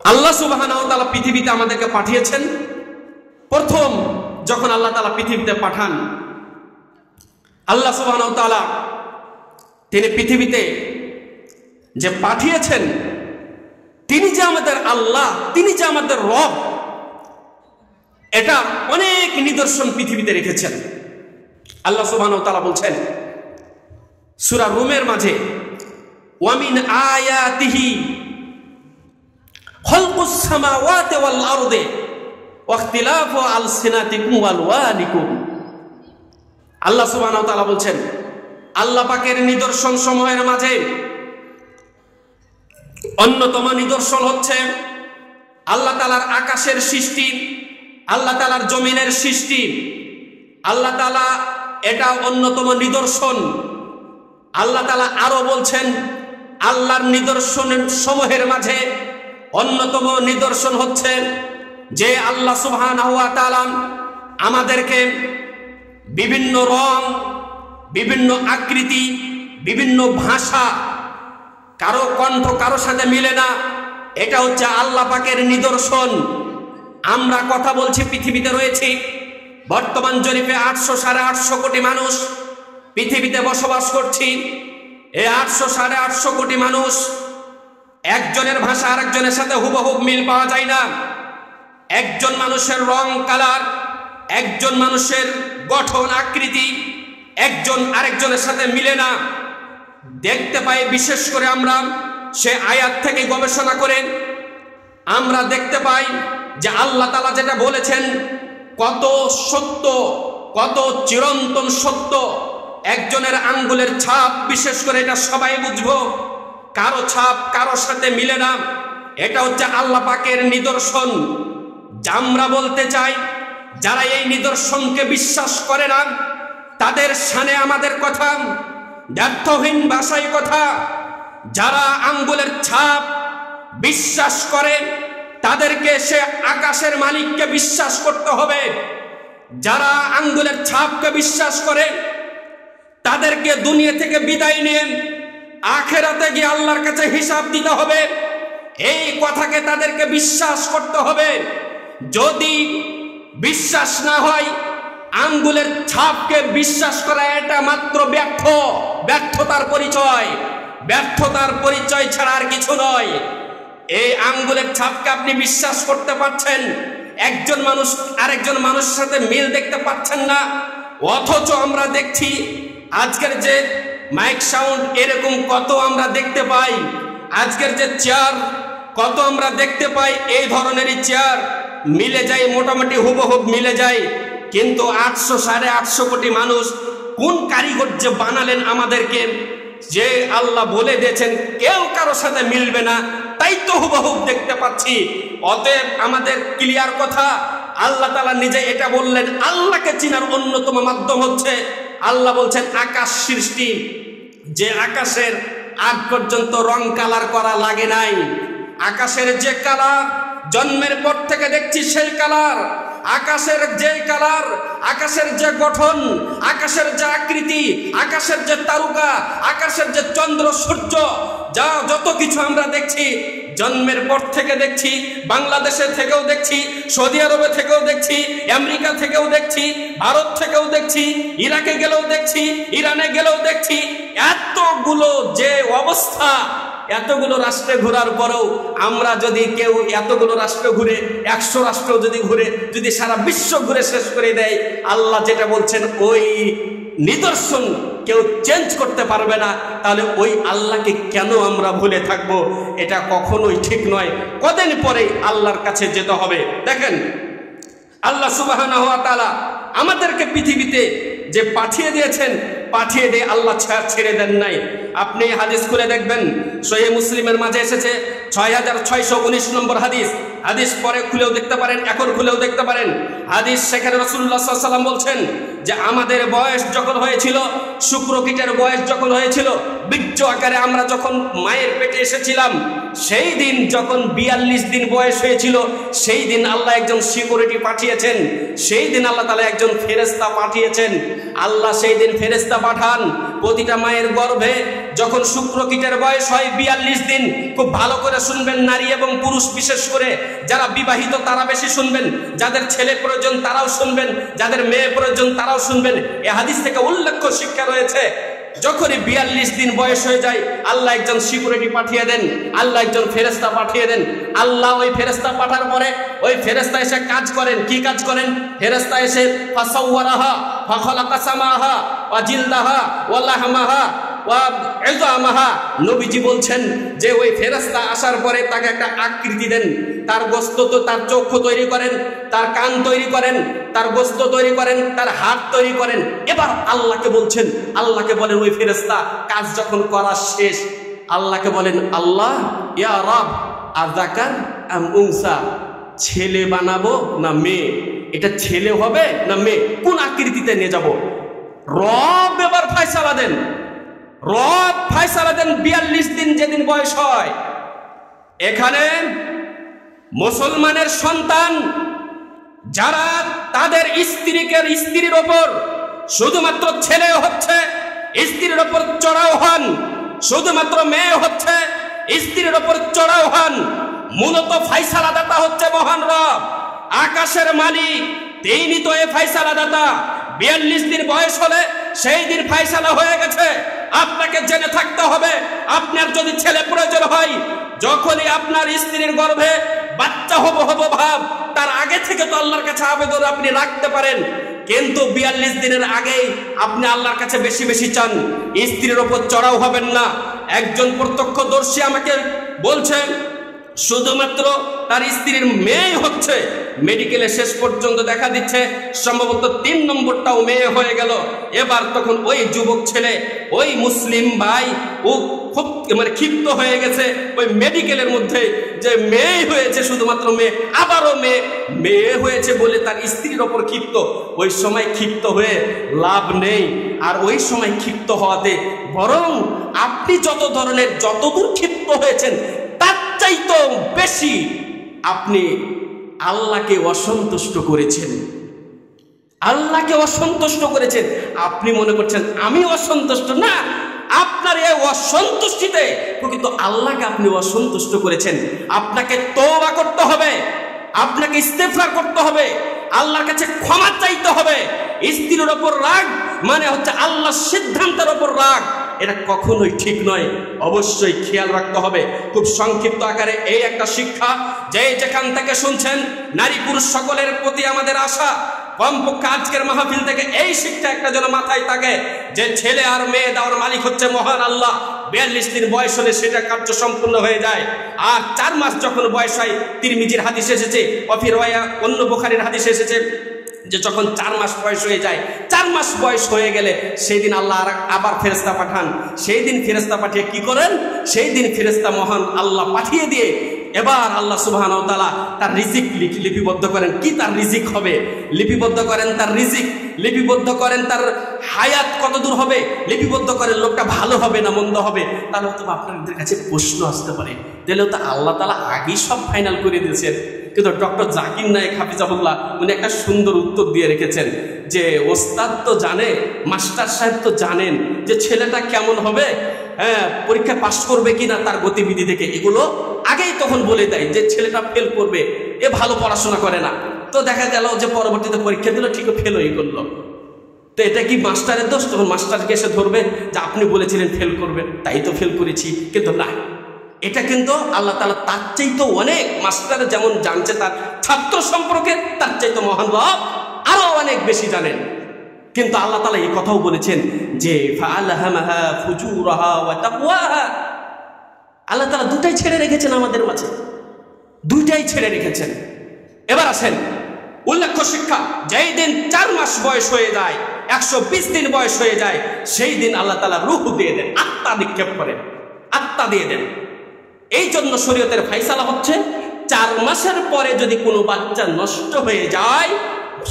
আল্লাহ সুবহানাহু ওয়া তাআলা পৃথিবীতে আমাদেরকে পাঠিয়েছেন। প্রথম যখন আল্লাহ তাআলা পৃথিবীতে পাঠান, আল্লাহ সুবহানাহু ওয়া তাআলা তিনি পৃথিবীতে যে পাঠিয়েছেন, তিনি যে আমাদের আল্লাহ, তিনি যে আমাদের রব, এটা অনেক নিদর্শন পৃথিবীতে রেখেছেন। আল্লাহ সুবহানাহু ওয়া তাআলা বলছেন সূরা রুমের মাঝে, ওয়ামিন আয়াতিহি খালকুস সামাওয়াতি ওয়াল আরদি ওয়া ইখতিলাফু আলসিনাতিকুম ওয়া আলওয়ানিকুম। আল্লাহ সুবহানাহু ওয়া তাআলা বলছেন আল্লাহ পাকের নিদর্শন সমূহের মাঝে অন্যতম নিদর্শন হচ্ছে আল্লাহ তাআলার আকাশের সৃষ্টি, আল্লাহ তাআলার জমিনের সৃষ্টি। আল্লাহ তাআলা এটা অন্যতম নিদর্শন। আল্লাহ তাআলা আরো বলছেন আল্লাহর নিদর্শন সমূহের মাঝে অন্যতম নিদর্শন হচ্ছে যে আল্লাহ সুবহানাহু ওয়া তাআলা আমাদেরকে বিভিন্ন রং, বিভিন্ন আকৃতি, বিভিন্ন ভাষা, কারো কণ্ঠ কারো সাথে মিলে না, এটা হচ্ছে আল্লাহ পাকের নিদর্শন। আমরা কথা বলছি, পৃথিবীতে রয়েছি, বর্তমান জরিপে 800-850 কোটি মানুষ পৃথিবীতে বসবাস করছি। এই 800-850 কোটি মানুষ, একজনের ভাষা আরেকজনের সাথে হুবহু মিল পাওয়া যায় না। একজন মানুষের রং কালার, একজন মানুষের গঠন আকৃতি একজন আরেকজনের সাথে মিলে না। দেখতে পাই, বিশেষ করে আমরা সে আয়াত থেকে গবেষণা করে আমরা দেখতে পাই যে আল্লাহ তাআলা যেটা বলেছেন কত সত্য, কত চিরন্তন সত্য। একজনের আঙ্গুলের ছাপ, বিশেষ করে এটা সবাই বুঝবো, কারো ছাপ কারোর সাথে মিলে না, এটা হচ্ছে আল্লাহ পাকের নিদর্শন। আমরা বলতে চাই যারা এই নিদর্শনকে বিশ্বাস করে না তাদের শানে আমাদের কথা, ব্যর্থহীন ভাষায় কথা। যারা আঙ্গুলের ছাপ বিশ্বাস করে তাদেরকে সে আকাশের মালিককে বিশ্বাস করতে হবে। যারা আঙ্গুলের ছাপকে বিশ্বাস করে তাদেরকে দুনিয়া থেকে বিদায় নিয়ে আখিরাতে গিয়ে আল্লাহর কাছে হিসাব দিতে হবে, এই কথাকে তাদেরকে বিশ্বাস করতে হবে। যদি বিশ্বাস না হয়, আঙ্গুলের ছাপকে বিশ্বাস করা এটা মাত্র ব্যর্থতার পরিচয়, ব্যর্থতার পরিচয় ছাড়া আর কিছু নয়। এই আঙ্গুলের ছাপকে আপনি বিশ্বাস করতে পারছেন, একজন মানুষ আরেকজন মানুষের সাথে মিল দেখতে পাচ্ছেন না, অথচ আমরা দেখছি আজকের যে মাইক সাউন্ড এরকম কত আমরা দেখতে পাই, আজকের যে চেয়ার কত আমরা দেখতে পাই, এই ধরনেরই চেয়ার মিলে যায়, মোটামুটি হুবহু মিলে যায়। কিন্তু 800-850 কোটি মানুষ কোন কারিগর যে বানালেন আমাদেরকে, যে আল্লাহ বলে দিয়েছেন কেউ কারোর সাথে মিলবে না, তাই তো হুবহু দেখতে পাচ্ছি। অতএব আমাদের ক্লিয়ার কথা, আল্লাহ তাআলা নিজে এটা বললেন। আল্লাহকে চিনার অন্যতম মাধ্যম হচ্ছে আল্লাহ বলছেন আকাশ সৃষ্টি, যে আকাশের আজ পর্যন্ত রং কালার করা লাগে নাই। আকাশের যে কালার জন্মের পর থেকে দেখছি সেই কালার, আকাশের যে কালার, আকাশের যে গঠন, আকাশের যে আকৃতি, আকাশের যে তারকা, আকাশের যে চন্দ্র সূর্য, যা যত কিছু আমরা দেখছি জন্মের পর থেকে দেখছি, বাংলাদেশে থেকেও দেখছি, সৌদি আরবে থেকেও দেখছি, আমেরিকা থেকেও দেখছি, ভারত থেকেও দেখছি, ইরাকে গেলেও দেখছি, ইরানে গেলেও দেখছি। এতগুলো যে অবস্থা, এতগুলো রাষ্ট্রে ঘোরার পরেও আমরা যদি কেউ এতগুলো রাষ্ট্র ঘুরে, 100 রাষ্ট্র যদি ঘুরে, যদি সারা বিশ্ব ঘুরে শেষ করে দেয়, আল্লাহ যেটা বলছেন ওই নিদর্শন কেউ চেঞ্জ করতে পারবে না, তাহলে ওই আল্লাহকে কেন আমরা ভুলে থাকব? এটা কখনোই ঠিক নয়। কদিন পরেই আল্লাহর কাছে যেতে হবে। দেখেন আল্লাহ সুবহানাহু ওয়া তাআলা আমাদেরকে পৃথিবীতে যে পাঠিয়ে দিয়েছেন, পাঠিয়ে দিয়ে আল্লাহ ছেড়ে দেন নাই। আপনি হাদিস খুলে দেখবেন, সহিহ মুসলিমের মাঝে এসেছে 6619 নম্বর হাদিস। হাদিস পরে খুলেও দেখতে পারেন, এখন খুলেও দেখতে পারেন। হাদিস সেখানে রাসূলুল্লাহ সাল্লাল্লাহু আলাইহি ওয়াসাল্লাম বলছেন যে আমাদের বয়স যখন হয়েছিল, শুক্রকীটের বয়স যখন হয়েছিল, বীর্য আকারে আমরা যখন মায়ের পেটে এসেছিলাম, সেই দিন যখন 42 দিন বয়স হয়েছিল, সেই দিন আল্লাহ একজন সিকিউরিটি পাঠিয়েছেন, সেই দিন আল্লাহ তাআলা একজন ফেরেশতা পাঠিয়েছেন। আল্লাহ সেই দিন ফেরেশতা পাঠান, প্রতিটা মায়ের গর্ভে যখন শুক্রকীটের বয়স হয় 42 দিন, খুব ভালো করে শুনবেন, নারী এবং পুরুষ বিশেষ করে যারা বিবাহিত তারা বেশি শুনবেন, যাদের ছেলে প্রয়োজন তারাও শুনবেন, যাদের মেয়ে প্রয়োজন তারাও শুনবেন। এই হাদিস থেকে উল্লেখ্য শিক্ষা রয়েছে, যখনই 42 দিন বয়স হয়ে যায় আল্লাহ একজন সিকিউরিটি পাঠিয়ে দেন, আল্লাহ একজন ফেরেশতা পাঠিয়ে দেন। আল্লাহ ওই ফেরেশতা পাঠার পরে ওই ফেরেশতা এসে কাজ করেন। কি কাজ করেন? ফেরেশতা এসে ফাসাওয়ারাহা ফাখালাকা সামাহা ওয়া জিলদাহা ওয়া লাহমাহা ওয়া ইযামাহা। নবীজি বলছেন যে ওই ফেরেশতা আসার পরে তাকে একটা আকৃতি দেন, তার গোস্ত তো তার চক্ষু তৈরি করেন, তার কান তৈরি করেন, তার গোস্ত তৈরি করেন, তার হাত তৈরি করেন। এবার আল্লাহকে বলছেন, আল্লাহকে বলেন ওই ফেরেশতা কাজ যখন করা শেষ, আল্লাহকে বলেন আল্লাহ ইয়া রব আযাকার আম উনসা, ছেলে বানাবো না মেয়ে? এটা ছেলে হবে না মেয়ে? কোন আকৃতিতে নিয়ে যাব? রব এবার ফয়সালা দেন, রব ফয়সালা দেন। 42 দিন যেদিন বয়স হয়, এখানে মুসলমানের সন্তান যারা তাদের স্ত্রীর ওপর শুধুমাত্র ছেলে হচ্ছে, স্ত্রীর ওপর চড়াও হন, শুধুমাত্র মেয়ে হচ্ছে, স্ত্রীর ওপর চড়াও হন। মূলত ফয়সালাদাতা হচ্ছে মহান রব, আকাশের মালিক, তিনি তো এই ফয়সালাদাতা। 42 দিন বয়স হলে সেই দিন ফয়সালা হয়ে গেছে। আপনাকে জেনে থাকতে হবে, আপনার যদি ছেলে প্রয়োজন হয়, যখনই আপনার স্ত্রীর গর্ভে বাচ্চা হবো ভাব, তার আগে থেকে তো আল্লাহর কাছে আবেদন আপনি রাখতে পারেন, কিন্তু 42 দিনের আগেই আপনি আল্লাহর কাছে বেশি বেশি চান। স্ত্রীর ওপর চড়াও হবেন না। একজন প্রত্যক্ষদর্শী আমাকে বলছেন শুধুমাত্র তার স্ত্রীর মেয়ে হচ্ছে, মেডিকেলে শেষ পর্যন্ত দেখা দিচ্ছে সম্ভবত 3 নম্বরটাও মেয়ে হয়ে গেল। এবার তখন ওই যুবক ছেলে, ওই মুসলিম ভাই ও খুব ক্ষিপ্ত হয়ে গেছে ওই মেডিকেলের মধ্যে, যে মেয়ে হয়েছে, শুধুমাত্র মেয়ে, আবারও মেয়ে হয়েছে বলে তার স্ত্রীর ওপর ক্ষিপ্ত। ওই সময় ক্ষিপ্ত হয়ে লাভ নেই। আর ওই সময় ক্ষিপ্ত হওয়াতে বরং আপনি যতদূর ক্ষিপ্ত হয়েছেন তার চাইতে বেশি আপনি আল্লাহকে অসন্তুষ্ট করেছেন, আল্লাহকে অসন্তুষ্ট করেছেন। আপনি মনে করছেন আমি অসন্তুষ্ট, না, আপনার এই অসন্তুষ্টিতে প্রকৃত আল্লাহকে আপনি অসন্তুষ্ট করেছেন। আপনাকে তওবা করতে হবে, আপনাকে ইস্তেগফার করতে হবে, আল্লাহর কাছে ক্ষমা চাইতে হবে। স্ত্রীর ওপর রাগ মানে হচ্ছে আল্লাহর সিদ্ধান্তের ওপর রাগ, এটা কখনোই ঠিক নয়। অবশ্যই খেয়াল রাখতে হবে। খুব সংক্ষিপ্ত আকারে এই একটা শিক্ষা, যে যেখান থেকে শুনছেন, নারী পুরুষ সকলের প্রতি আমাদের আশা, কমপক্ষে আজকের মাহফিল থেকে এই শিক্ষা একটা যেন মাথায় থাকে, যে ছেলে আর মেয়ে দেওয়ার মালিক হচ্ছে মহান আল্লাহ। 42 দিন বয়স হলে সেটা কার্য সম্পূর্ণ হয়ে যায়। আর 4 মাস যখন বয়স হয়, তিরমিজির হাদিস এসেছে, অন্য বুখারীর হাদিস এসেছে যে যখন 4 মাস বয়স হয়ে যায়, 4 মাস বয়স হয়ে গেলে সেই দিন আল্লাহ আবার ফেরেশতা পাঠান। সেই দিন ফেরেশতা পাঠিয়ে কি করেন? সেই দিন ফেরেশতা মহান আল্লাহ পাঠিয়ে দিয়ে এবার আল্লাহ সুবহানাহু ওয়া তাআলা তার রিজিক লিপিবদ্ধ করেন। কি তার রিজিক হবে? লিপিবদ্ধ করেন তার রিজিক, লিপিবদ্ধ করেন তার হায়াত কত দূর হবে, লিপিবদ্ধ করেন লোকটা ভালো হবে না মন্দ হবে। তাহলে তো আপনাদের কাছে প্রশ্ন আসতে পারে, তাহলে তো আল্লাহ তাআলা আগেই সব ফাইনাল করে দিয়েছেন। কিন্তু ডক্টর জাকির নায়েক হাফিজাহুল্লাহ উনি একটা সুন্দর উত্তর দিয়ে রেখেছেন, যে ওস্তাদ তো জানে, মাস্টার সাহেব তো জানেন যে ছেলেটা কেমন হবে, হ্যাঁ, পরীক্ষা পাস করবে কিনা তার গতিবিধি থেকে, এগুলো আগেই তখন বলে দেয় যে ছেলেটা ফেল করবে, এ ভালো পড়াশোনা করে না। তো দেখা গেল যে পরবর্তীতে পরীক্ষা দিল, ঠিক ফেলই করলো। তো এটা কি মাস্টারের দোষ? তখন মাস্টারকে এসে ধরবে যে আপনি বলেছিলেন ফেল করবেন, তাই তো ফেল করেছি। কিন্তু না, এটা কিন্তু আল্লাহ তাআলা তার চাইতে অনেক, মাস্টার যেমন জানছে তার ছাত্র সম্পর্কে, তার চাইতে মহান রব আরো অনেক বেশি জানেন। কিন্তু আল্লাহ তাআলা এই কথাও বলেছেন যে ফাআলহামাহা ফুজুরাহা ওয়া তাকওয়াহা। আল্লাহ তাআলা দুটাই ছেড়ে রেখেছেন আমাদের মাঝে, দুইটাই ছেড়ে রেখেছেন। এবার আসেন উল্লেখ্য শিক্ষা, যেই দিন 4 মাস বয়স হয়ে যায়, 120 দিন বয়স হয়ে যায়, সেই দিন আল্লাহ তাআলা রূহ দিয়ে দেন, আত্মা নিক্ষেপ করেন, আত্মা দিয়ে দেন। এই জন্য শরীয়তের ফায়সালা হচ্ছে 4 মাসের পরে যদি কোনো বাচ্চা নষ্ট হয়ে যায়,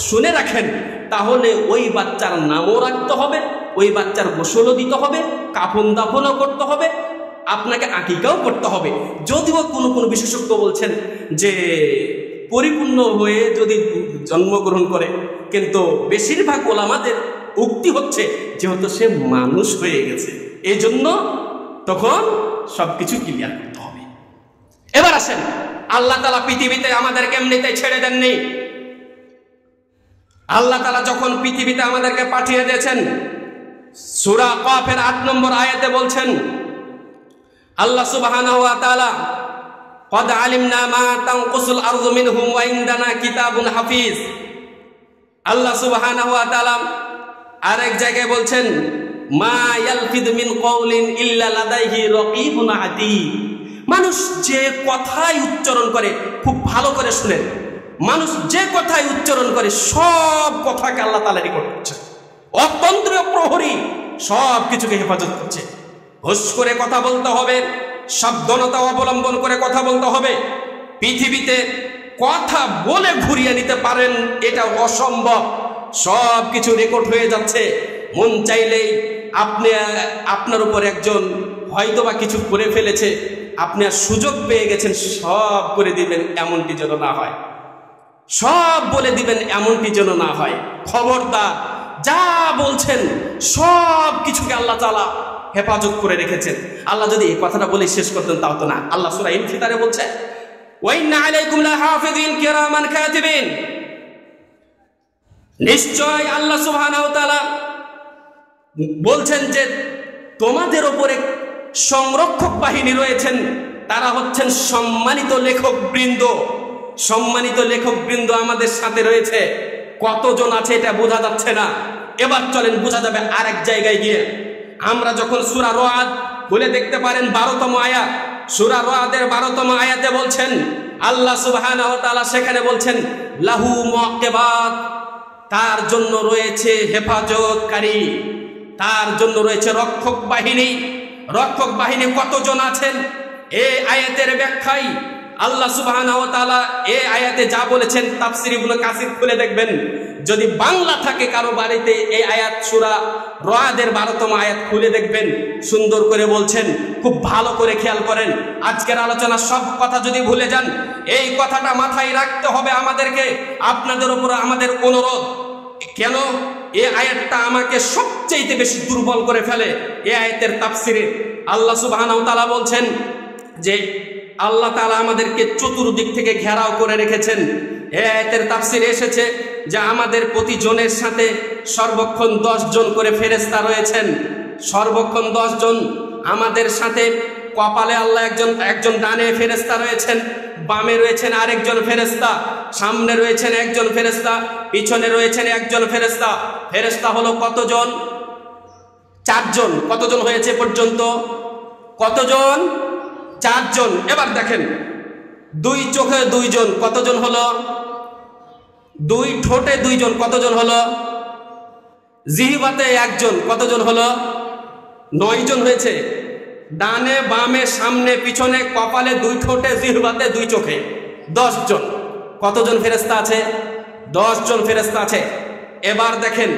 শুনে রাখেন, তাহলে ওই বাচ্চার নামও রাখতে হবে, ওই বাচ্চার গোসলও দিতে হবে, কাফন দাফনও করতে হবে, আপনাকে আকিকাও করতে হবে। যদিও কোনো কোনো বিশেষজ্ঞ বলছেন যে পরিপূর্ণ হয়ে যদি জন্মগ্রহণ করে, কিন্তু বেশিরভাগ ওলামাদের উক্তি হচ্ছে যেহেতু সে মানুষ হয়ে গেছে, এই জন্য তখন সবকিছু ক্লিয়ার করতে হবে। এবার আসেন, আল্লাহ তাআলা পৃথিবীতে আমাদেরকে এমনিতে ছেড়ে দেননি। আল্লাহ তাআলা যখন পৃথিবীতে আমাদেরকে পাঠিয়ে দিয়েছেন, সূরা কাফের ৮ নম্বর আয়াতে বলছেন আল্লাহ সুবহানাহু ওয়া তাআলা, قد علمنا ما تنقص الارض منهم وعندنا كتاب حفيظ। আল্লাহ সুবহানাহু ওয়া তাআলা আরেক জায়গায় বলছেন, মা ইয়ালফিদ মিন কওলিন ইল্লা লাদাইহি রাকীবুন আতীদ। মানুষ যে কথাই উচ্চারণ করে, খুব ভালো করে শুনেন, মানুষ যে কথাই উচ্চারণ করে সব কথাকে আল্লাহ তাআলা রেকর্ড করছে। অতন্ত্রীয় প্রহরী সব কিছুকে হেফাজত করছে। হুশ করে কথা বলতে হবে, সাবধানতা অবলম্বন করে কথা বলতে হবে। পৃথিবীতে কথা বলে ঘুরিয়ে নিতে পারেন এটা অসম্ভব। সব কিছু রেকর্ড হয়ে যাচ্ছে। মন চাইলেই আপনি আপনার উপর একজন হয়তোবা কিছু করে ফেলেছে, আপনি আর সুযোগ পেয়ে গেছেন, সব করে দিবেন এমনটি যেন না হয়, সব বলে দিবেন এমনটি যেন না হয়। খবরদার, যা বলছেন সব কিছুকে আল্লাহ তাআলা হেফাজত করে রেখেছেন। আল্লাহ যদি এই কথাটা বলে শেষ করতেন তাও তো না। আল্লাহ সূরা ইনফিতারে বলছে, ওয়া ইন্না আলাইকুম লাহাফিজিন কিরামান কাতিবিন। নিশ্চয় আল্লাহ সুবহানাহু ওয়া তাআলা বলছেন যে তোমাদের উপরে সংরক্ষক বাহিনী রয়েছেন, তারা হচ্ছেন সম্মানিত লেখকবৃন্দ। সম্মানিত লেখকবৃন্দ আমাদের সাথে রয়েছে। কতজন আছে এটা বোঝা যাচ্ছে না। এবার চলেন বোঝা যাবে আরেক জায়গায় গিয়ে। আমরা যখন সূরা রাদ খুলে দেখতে পারেন 12তম আয়াত, সূরা রাদের 12তম আয়াতে বলছেন আল্লাহ সুবহানাহু ওয়া তাআলা সেখানে বলছেন, লাহু মুআক্কিবাত, তার জন্য রয়েছে হেফাজতকারী, তার জন্য রয়েছে রক্ষক বাহিনী। রক্ষক বাহিনী কতজন আছেন এই আয়াতের ব্যাখ্যায় আল্লাহ সুবহানাহু ওয়া তাআলা এই আয়াতে যা বলেছেন তাফসীর ইবনে কাসির খুলে দেখবেন। যদি বাংলা থাকে কারো বাড়িতে এই আয়াত সূরা রাদের 12তম আয়াত খুলে দেখবেন, সুন্দর করে বলছেন। খুব ভালো করে খেয়াল করেন। আজকের আলোচনা সব কথা যদি ভুলে যান, এই কথাটা মাথায় রাখতে হবে আমাদেরকে। আপনাদের উপর আমাদের অনুরোধ, কেন এই আয়াতটা আমাকে সবচেয়ে বেশি দুর্বল করে ফেলে। এই আয়াতের তাফসীরে আল্লাহ সুবহানাহু ওয়া তাআলা বলছেন যে আল্লাহ তাআলা আমাদেরকে চতুর্দিক থেকে ঘেরাও করে রেখেছেন। এই আয়াতের তাফসীরে এসেছে যে আমাদের প্রতিজনের সাথে সর্বক্ষণ 10 জন করে ফেরেশতা রয়েছেন। সর্বক্ষণ 10 জন আমাদের সাথে। কপালে আল্লাহ একজন ডানে ফেরেশতা রয়েছেন, বামে রয়েছেন আরেকজন ফেরেশতা, সামনে রয়েছেন একজন ফেরেশতা, পিছনে রয়েছেন একজন ফেরেশতা। ফেরেশতা হলো কতজন? 4 জন। কতজন হয়েছে পর্যন্ত? কতজন? 4 জন। এবার দেখেন, 2 চোখে 2 জন, কতজন হলো? 2 ঠোঁটে 2 জন, কতজন হলো? জিহ্বাতে 1 জন, কতজন হলো? 9 জন হয়েছে। ডানে বামে সামনে পিছনে কপালে 2 ঠোঁটে জিহ্বাতে 2 চোখে 10 জন। কতজন ফেরেশতা আছে? 10 জন ফেরেশতা আছে। এবার দেখেন,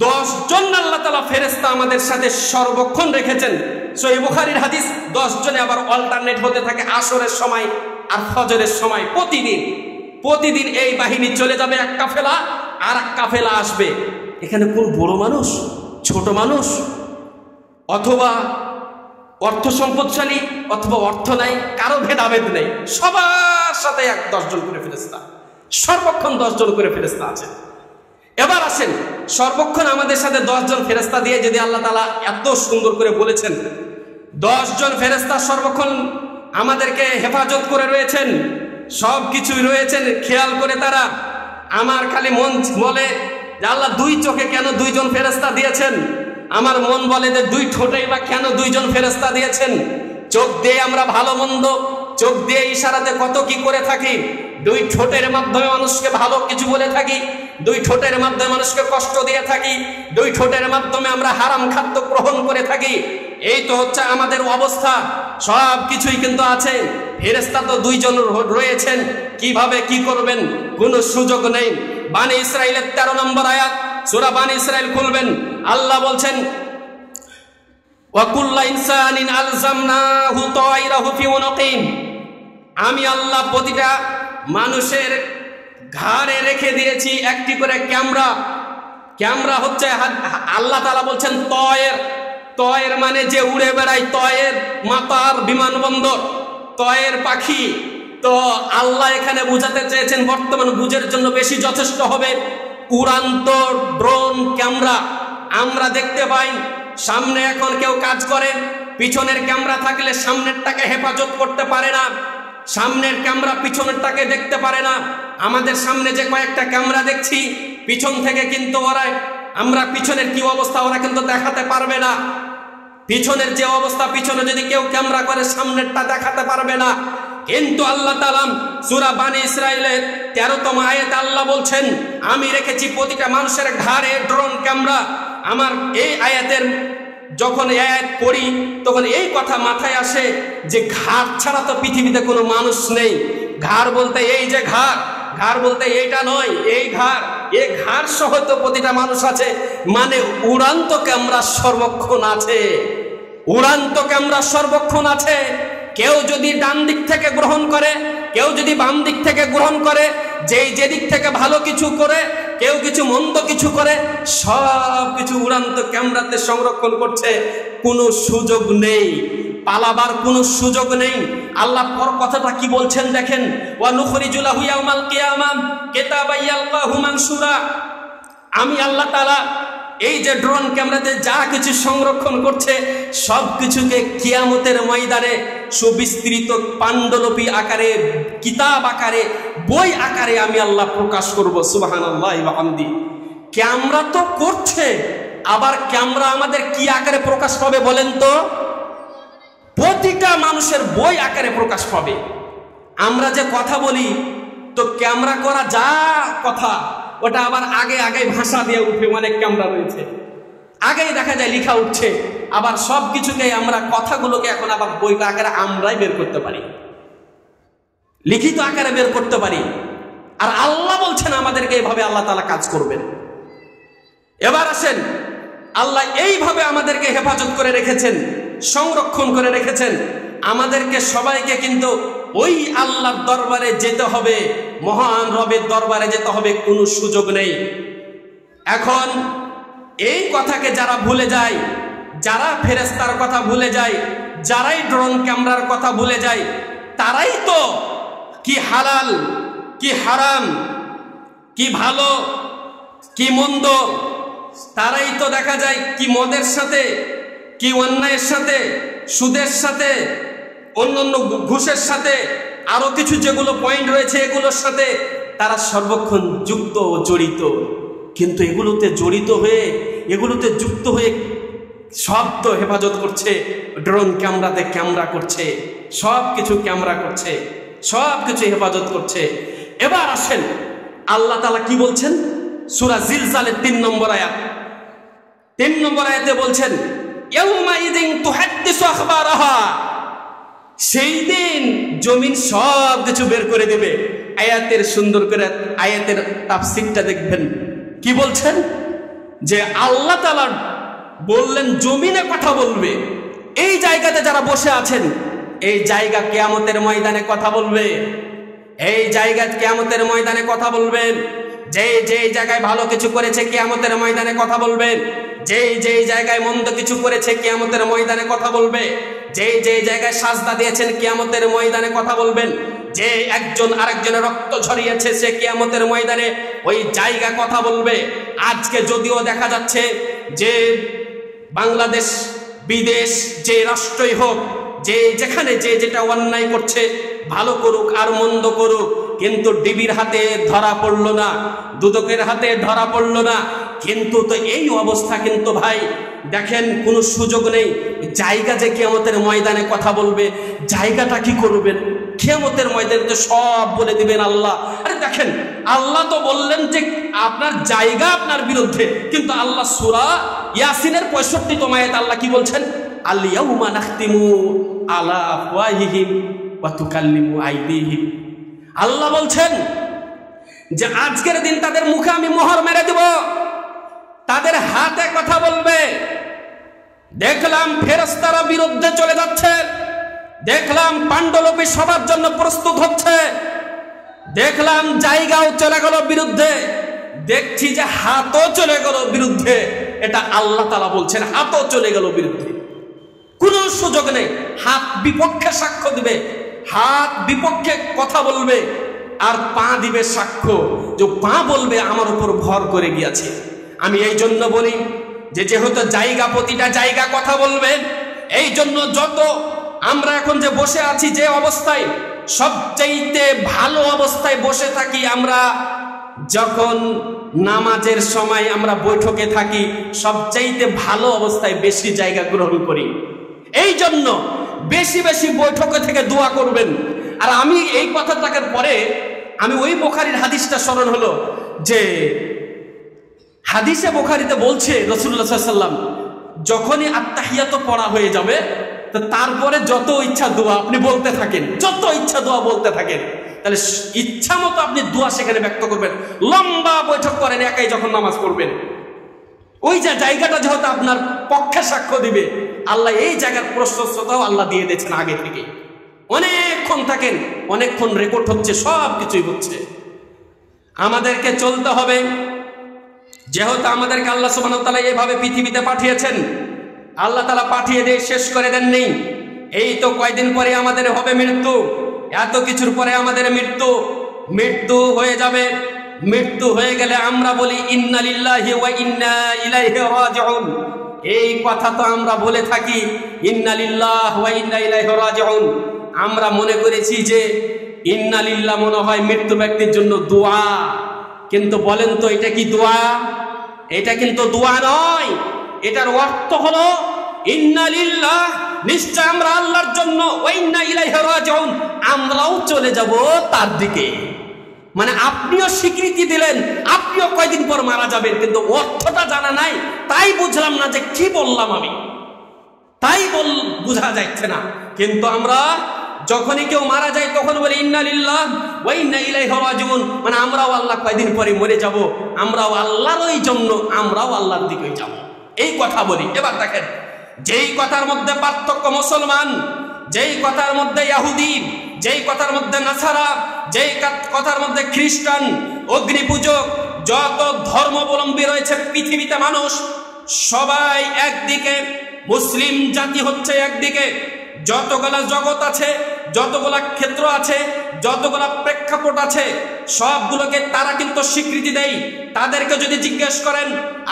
10 জন আল্লাহ তাআলা ফেরেশতা আমাদের সাথে সর্বক্ষণ রেখেছেন। সহিহ বুখারীর হাদিস, 10 জনে আবার অল্টারনেট হতে থাকে আসরের সময় আর ফজরের সময়। প্রতিদিন এই বাহিনী চলে যাবে এক কাফেলা, আর এক কাফেলা আসবে। এখানে কোন বড় মানুষ, ছোট মানুষ, অথবা অর্থ সম্পদশালী অথবা অর্থ নাই, কারো ভেদাভেদ নেই। সবার সাথে 10 জন করে ফেরেশতা, সর্বক্ষণ 10 জন করে ফেরেশতা আছে। এবার আসেন, সর্বক্ষণ আমাদের সাথে 10 জন ফেরেশতা দিয়ে যদি আল্লাহ তাআলা এত সুন্দর করে বলেছেন, 10 জন ফেরেশতা সর্বক্ষণ আমাদেরকে হেফাজত করে রয়েছেন, সব কিছুই রয়েছেন খেয়াল করে তারা। আমার খালি মন বলে যে আল্লাহ 2 চোখে কেন 2 জন ফেরেশতা দিয়েছেন? আমার মন বলে যে 2 ঠোঁটেই বা কেন 2 জন ফেরেশতা দিয়েছেন? চোখ দিয়ে আমরা ভালো মন্দ, চোখ দিয়ে ইশারাতে কত কি করে থাকি। 2 ঠোঁটের মাধ্যমে মানুষকে ভালো কিছু বলে থাকি, 2 ঠোঁটের মাধ্যমে মানুষকে কষ্ট দিয়ে থাকি, 2 ঠোঁটের মাধ্যমে আমরা হারাম খাদ্য গ্রহণ করে থাকি। এই তো হচ্ছে আমাদের অবস্থা। সব কিছুই কিন্তু আছে। ফেরেশতা তো 2 জন রয়েছেন, কিভাবে কি করবেন কোনো সুযোগ নেই। বানি ইসরাইলের 13 নম্বর আয়াত, সূরা বানি ইসরাইল খুলবেন, আল্লাহ বলছেন, ওয়া কুল্লু ইনসানিন আলজামনাহু তায়রাহু ফি উনুকিহি। আমি আল্লাহ প্রতিটা মানুষের ঘাড়ে রেখে দিয়েছি একটি করে ক্যামেরা। ক্যামেরা হচ্ছে আল্লাহ তাআলা বলছেন তয়ের, তয়ের মানে যে উড়ে বেড়ায়, তয়ের মাতার বিমানবন্দর, তয়ের পাখি। তো আল্লাহ এখানে বুঝাতে চেয়েছেন বর্তমান বুঝের জন্য বেশি যথেষ্ট হবে উড়ান্ত ড্রোন ক্যামেরা। আমরা দেখতে পাই সামনে এখন কেউ কাজ করে, পিছনের ক্যামেরা থাকলে সামনেরটাকে হেফাজত করতে পারে না, সামনের ক্যামেরা পিছনেরটাকে দেখতে পারে না। আমাদের সামনে যে কয়েকটা ক্যামেরা দেখছি, পিছন থেকে কিন্তু ওরা, আমরা পিছনের কি অবস্থা ওরা কিন্তু দেখাতে পারবে না। পিছনের যে অবস্থা, পিছনে যদি কেউ ক্যামেরা করে সামনেরটা দেখাতে পারবে না। কিন্তু আল্লাহ তাআলা সূরা বানী ইসরাঈলের 13তম আয়াতে আল্লাহ বলছেন, আমি রেখেছি প্রতিটা মানুষের ঘাড়ে ড্রোন ক্যামেরা। আমার এই আয়াতের যখন আয়াত পড়ি তখন এই কথা মাথায় আসে যে ঘাড় ছাড়া তো পৃথিবীতে কোনো মানুষ নেই। ঘাড় বলতে এই যে ঘাড়, ঘাড় বলতে এইটা নয়, এই ঘাড়, এই ঘাড় সহ তো প্রতিটা মানুষ আছে। মানে উড়ান্ত ক্যামেরা সর্বক্ষণ আছে, উড়ান্ত ক্যামেরা সর্বক্ষণ আছে। কেউ যদি ডান দিক থেকে গ্রহণ করে, কেউ যদি বাম দিক থেকে গ্রহণ করে, যেদিক থেকে ভালো কিছু করে, কেউ কিছু মন্দ কিছু করে, সব কিছু উড়ান্ত ক্যামেরাতে সংরক্ষণ করছে। কোনো সুযোগ নেই, পালাবার কোনো সুযোগ নেই। আল্লাহ পর কথাটা কি বলছেন দেখেন, ওয়া নুখরিজু লাহু ইয়াউমাল কিয়ামাহ কিতাবান ইয়ালকাহু মানসুরা। আমি আল্লাহ তাআলা এই যে ড্রোন ক্যামেরাতে যা কিছু সংরক্ষণ করছে সব কিছুকে কিয়ামতের ময়দানে সুবিস্তৃত পাণ্ডুলিপি আকারে, কিতাব আকারে, বই আকারে আমি আল্লাহ প্রকাশ করব। সুবহানাল্লাহি ওয়া বিহামদি। ক্যামেরা তো করছে, আবার ক্যামেরা আমাদের কি আকারে প্রকাশ পাবে বলেন তো? প্রতিটা মানুষের বই আকারে প্রকাশ পাবে। আমরা যে কথা বলি তো ক্যামেরা করা যা কথা, ওটা আবার আগে আগে ভাষা দিয়ে উঠে, অনেক ক্যামেরা রয়েছে, আগেই দেখা যায় লেখা উঠছে। আবার সব কিছুকে আমরা কথাগুলোকে এখন আবার বই আকারে আমরাই বের করতে পারি, লিখিত আকারে বের করতে পারি। আর আল্লাহ বলছেন আমাদেরকে এইভাবে আল্লাহ তাআলা কাজ করবেন। এবার আসেন, আল্লাহ এইভাবে আমাদেরকে হেফাজত করে রেখেছেন, সংরক্ষণ করে রেখেছেন। আমাদেরকে সবাইকে কিন্তু ওই আল্লাহর দরবারে যেতে হবে, মহান রবের দরবারে যেতে হবে, কোনো সুযোগ নেই। এখন এই কথাকে যারা ভুলে যায়, যারা ফেরেশতার কথা ভুলে যায়, যারাই ড্রোন ক্যামেরার কথা ভুলে যায়, তারাই তো কি হালাল কি হারাম, কি ভালো কি মন্দ, তারাই তো দেখা যায় কি মদের সাথে, কি অন্যায়ের সাথে, সুদের সাথে, অন্যান্য ঘুষের সাথে, আরো কিছু যেগুলো পয়েন্ট রয়েছে এগুলোর সাথে তারা সর্বক্ষণ যুক্ত ও জড়িত। কিন্তু এগুলোতে জড়িত হয়ে, এগুলোতে যুক্ত হয়ে সব তো হেফাজত করছে, ড্রোন ক্যামেরাতে ক্যামেরা করছে, সব কিছু ক্যামেরা করছে, সব কিছু হেফাজত করছে। এবার আসেন আল্লাহ তাআলা কি বলছেন, সূরা জিলজালের 3 নম্বর আয়াত, 3 নম্বর আয়াতে বলছেন, ইয়াউমা ইযিন তুহাদ্দিসু আখবারাহা। সেই দিন জমিন সব কিছু বের করে দেবে। আয়াতের সুন্দর করে আয়াতের তাফসীরটা দেখবেন, কি বলছেন যে আল্লাহ তাআলা বললেন জমিনে কথা বলবে। এই জায়গাতে যারা বসে আছেন, এই জায়গা কিয়ামতের ময়দানে কথা বলবে, এই জায়গা কিয়ামতের ময়দানে কথা বলবেন। যে জায়গায় ভালো কিছু করেছে কিয়ামতের ময়দানে কথা বলবেন, যে জায়গায় মন্দ কিছু করেছে কিয়ামতের ময়দানে কথা বলবে, যে জায়গায় সাজদা দিয়েছেন কিয়ামতের ময়দানে কথা বলবেন, যে একজন আরেকজনের রক্ত ঝরিয়েছে সে কিয়ামতের ময়দানে ওই জায়গা কথা বলবে। আজকে যদিও দেখা যাচ্ছে যে বাংলাদেশ, বিদেশ, যে রাষ্ট্রই হোক, যেখানে যেটা অন্যায় করছে, ভালো করুক আর মন্দ করুক, কিন্তু ডিবির হাতে ধরা পড়লো না, দুদকের হাতে ধরা পড়লো না। কিন্তু তো এই অবস্থা, কিন্তু ভাই দেখেন কোনো সুযোগ নেই। জায়গা যে কিয়ামতের ময়দানে কথা বলবে, জায়গাটা কি করবেন? কিয়ামতের ময়দানে তো সব বলে দিবেন আল্লাহ। আরে দেখেন আল্লাহ তো বললেন যে আপনার জায়গা আপনার বিরুদ্ধে, কিন্তু আল্লাহ সূরা ইয়াসিনের 65তম আয়াত আল্লাহ কি বলছেন, আল ইয়াউমা নাখতিমু আলা আফওয়াহিহিম ওয়া তুকাল্লিমু আইদিহিম। আল্লাহ বলছেন যে আজকের দিন তাদের মুখে আমি মোহর মেরে দেব, তাদের হাতে কথা বলবে। দেখলাম ফেরেশতারা বিরুদ্ধে চলে যাচ্ছে, দেখলাম পাণ্ডুলিপি সবার জন্য প্রস্তুত হচ্ছে, দেখলাম জায়গাও চলে গেল বিরুদ্ধে, দেখছি যে হাতও চলে গেল বিরুদ্ধে। এটা আল্লাহ তাআলা বলছেন, হাতও চলে গেল বিরুদ্ধে। কোনো সুযোগ নেই। হাত বিপক্ষে সাক্ষ্য দিবে, হাত বিপক্ষে কথা বলবে, আর পা দিবে সাক্ষ্য, যে পা বলবে আমার উপর ভর করে গিয়েছে। আমি এই জন্য বলি যে যেহেতু জায়গা, প্রতিটা জায়গা কথা বলবে, এই জন্য যত আমরা এখন যে বসে আছি যে অবস্থায়, সবচাইতে ভালো অবস্থায় বসে থাকি আমরা যখন নামাজের সময় আমরা বৈঠকে থাকি, সবচাইতে ভালো অবস্থায় বেশি জায়গা গ্রহণ করি। এই জন্য বেশি বেশি বৈঠকে থেকে দোয়া করবেন। আর আমি এই কথাটাকে পরে আমি ওই বুখারীর হাদিসটা স্মরণ হলো, যে হাদিসে বুখারীতে বলছে রাসূলুল্লাহ সাল্লাল্লাহু আলাইহি ওয়াসাল্লাম যখনই আত্তাহিয়াত পড়া হয়ে যাবে, তো তারপরে যত ইচ্ছা দোয়া আপনি বলতে থাকেন, যত ইচ্ছা দোয়া বলতে থাকেন। তাহলে ইচ্ছা মতো আপনি দোয়া সেখানে ব্যক্ত করবেন। লম্বা বৈঠক করেন একাই যখন নামাজ পড়বেন, ওই যে জায়গাটা যেহেতু আপনার পক্ষে সাক্ষ্য দিবে, আল্লাহ এই জায়গার প্রশস্ততাও আল্লাহ দিয়ে দিয়েছেন আগে থেকে। অনেকক্ষণ থাকেন, অনেকক্ষণ রেকর্ড হচ্ছে, সব কিছুই হচ্ছে। আমাদেরকে চলতে হবে, যেহেতু আমাদেরকে আল্লাহ সুবহানাহু ওয়া তাআলা এভাবে পৃথিবীতে পাঠিয়েছেন, আল্লাহ তাআলা পাঠিয়ে দিয়ে শেষ করে দেননি। এই তো কয়দিন পরে আমাদের হবে মৃত্যু, এত কিছুর পরে আমাদের মৃত্যু হয়ে যাবে। মৃত্যু হয়ে গেলে আমরা বলি ইন্না লিল্লাহি ওয়া ইন্না ইলাইহি রাজিউন। এই কথা তো আমরা বলে থাকি, ইন্না লিল্লাহি ওয়া ইন্না ইলাইহি রাজিউন। আমরা মনে করেছি যে ইন্না লিল্লাহ মনে হয় মৃত্যু ব্যক্তির জন্য দোয়া, কিন্তু বলেন তো এটা কি দোয়া? এটা কিন্তু দোয়া নয়। এটার অর্থ হলো ইন্না লিল্লাহ, নিশ্চয় আমরা আল্লাহর জন্য, ওয়া ইন্না ইলাইহি রাজিউন, আমরাও চলে যাব তার দিকে। মানে আপনিও স্বীকৃতি দিলেন আপনিও কয়দিন পর মারা যাবেন, কিন্তু অর্থটা জানা নাই, তাই বুঝলাম না যে কি বললাম আমি, তাই বোঝা যাচ্ছে না। কিন্তু আমরা যখনই কেউ মারা যায় তখন বলি ইন্না লিল্লাহ ওয়া ইন্না ইলাইহি রাজিউন, মানে আমরাও আল্লাহ কয়দিন পরে মরে যাব, আমরাও আল্লাহরই জন্য, আমরাও আল্লাহর দিকেই যাব, এই কথা বলি। এবার দেখেন, যেই কথার মধ্যে পার্থক্য মুসলমান, যেই কথার মধ্যে ইহুদি, যেই কথার মধ্যে নাসারা, যেই কথার মধ্যে খ্রিস্টান, অগ্নি পূজক, যত ধর্মাবলম্বী রয়েছে পৃথিবীতে মানুষ, সবাই একদিকে, মুসলিম জাতি হচ্ছে একদিকে। যতগুলা জগৎ আছে, যতগুলা ক্ষেত্র আছে, যতগুলা প্রেক্ষাপট আছে, সবগুলোকে তারা কিন্তু স্বীকৃতি দেয়। তাদেরকে যদি জিজ্ঞেস করেন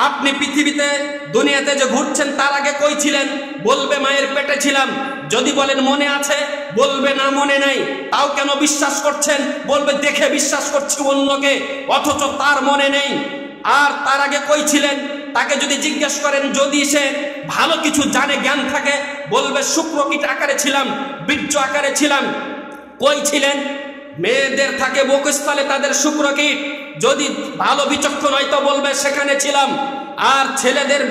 আপনি পৃথিবীতে দুনিয়াতে যে ঘুরছেন তার আগে কই ছিলেন, বলবে মায়ের পেটে ছিলাম। যদি বলেন মনে আছে, বলবে না মনে নাই। তাও কেন বিশ্বাস করছেন, বলবে দেখে বিশ্বাস করছি অন্যকে, অথচ তার মনে নেই। আর তার আগে কই ছিলেন, তাকে যদি জিজ্ঞেস করেন, যদি সে ভালো কিছু জানে, জ্ঞান থাকে, বলবে শুক্রকীট আকারে ছিলাম, বীর্য আকারে ছিলাম। কই ছিলেন? মেয়েদের থাকে বক্ষস্থলে তাদের শুক্রকীট, যদি ভালো বিচক্ষণ হয়তো বলবে সেখানে ছিলাম। আর ছেলেদের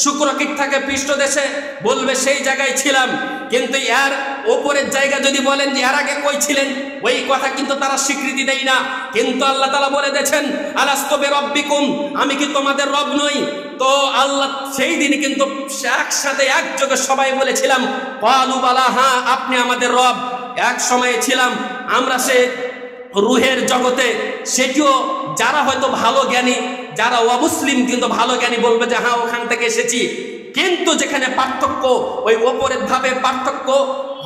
শুক্রকীট থাকে পৃষ্ঠদেশে, বলবে সেই জায়গায় ছিলাম। কিন্তু এর ওপরের জায়গা যদি বলেন যে এর আগে কই ছিলেন, ওই কথা কিন্তু তারা স্বীকৃতি দেয় না। কিন্তু আল্লাহ তাআলা বলে দিয়েছেন আলাস্তু বিরাব্বিকুম, আমি কি তোমাদের রব নই? তো আল্লাহ সেই দিন কিন্তু একসাথে একযোগে সবাই বলেছিলাম ক্বালু বালা, হ্যাঁ আপনি আমাদের রব, এক সময়ে ছিলাম আমরা সে রুহের জগতে। সেটিও যারা হয়তো ভালো জ্ঞানী, যারা অমুসলিম কিন্তু ভালো জ্ঞানী বলবে যে হ্যাঁ ওখান থেকে এসেছি। কিন্তু যেখানে পার্থক্য, ওই ওপরের ধাপে পার্থক্য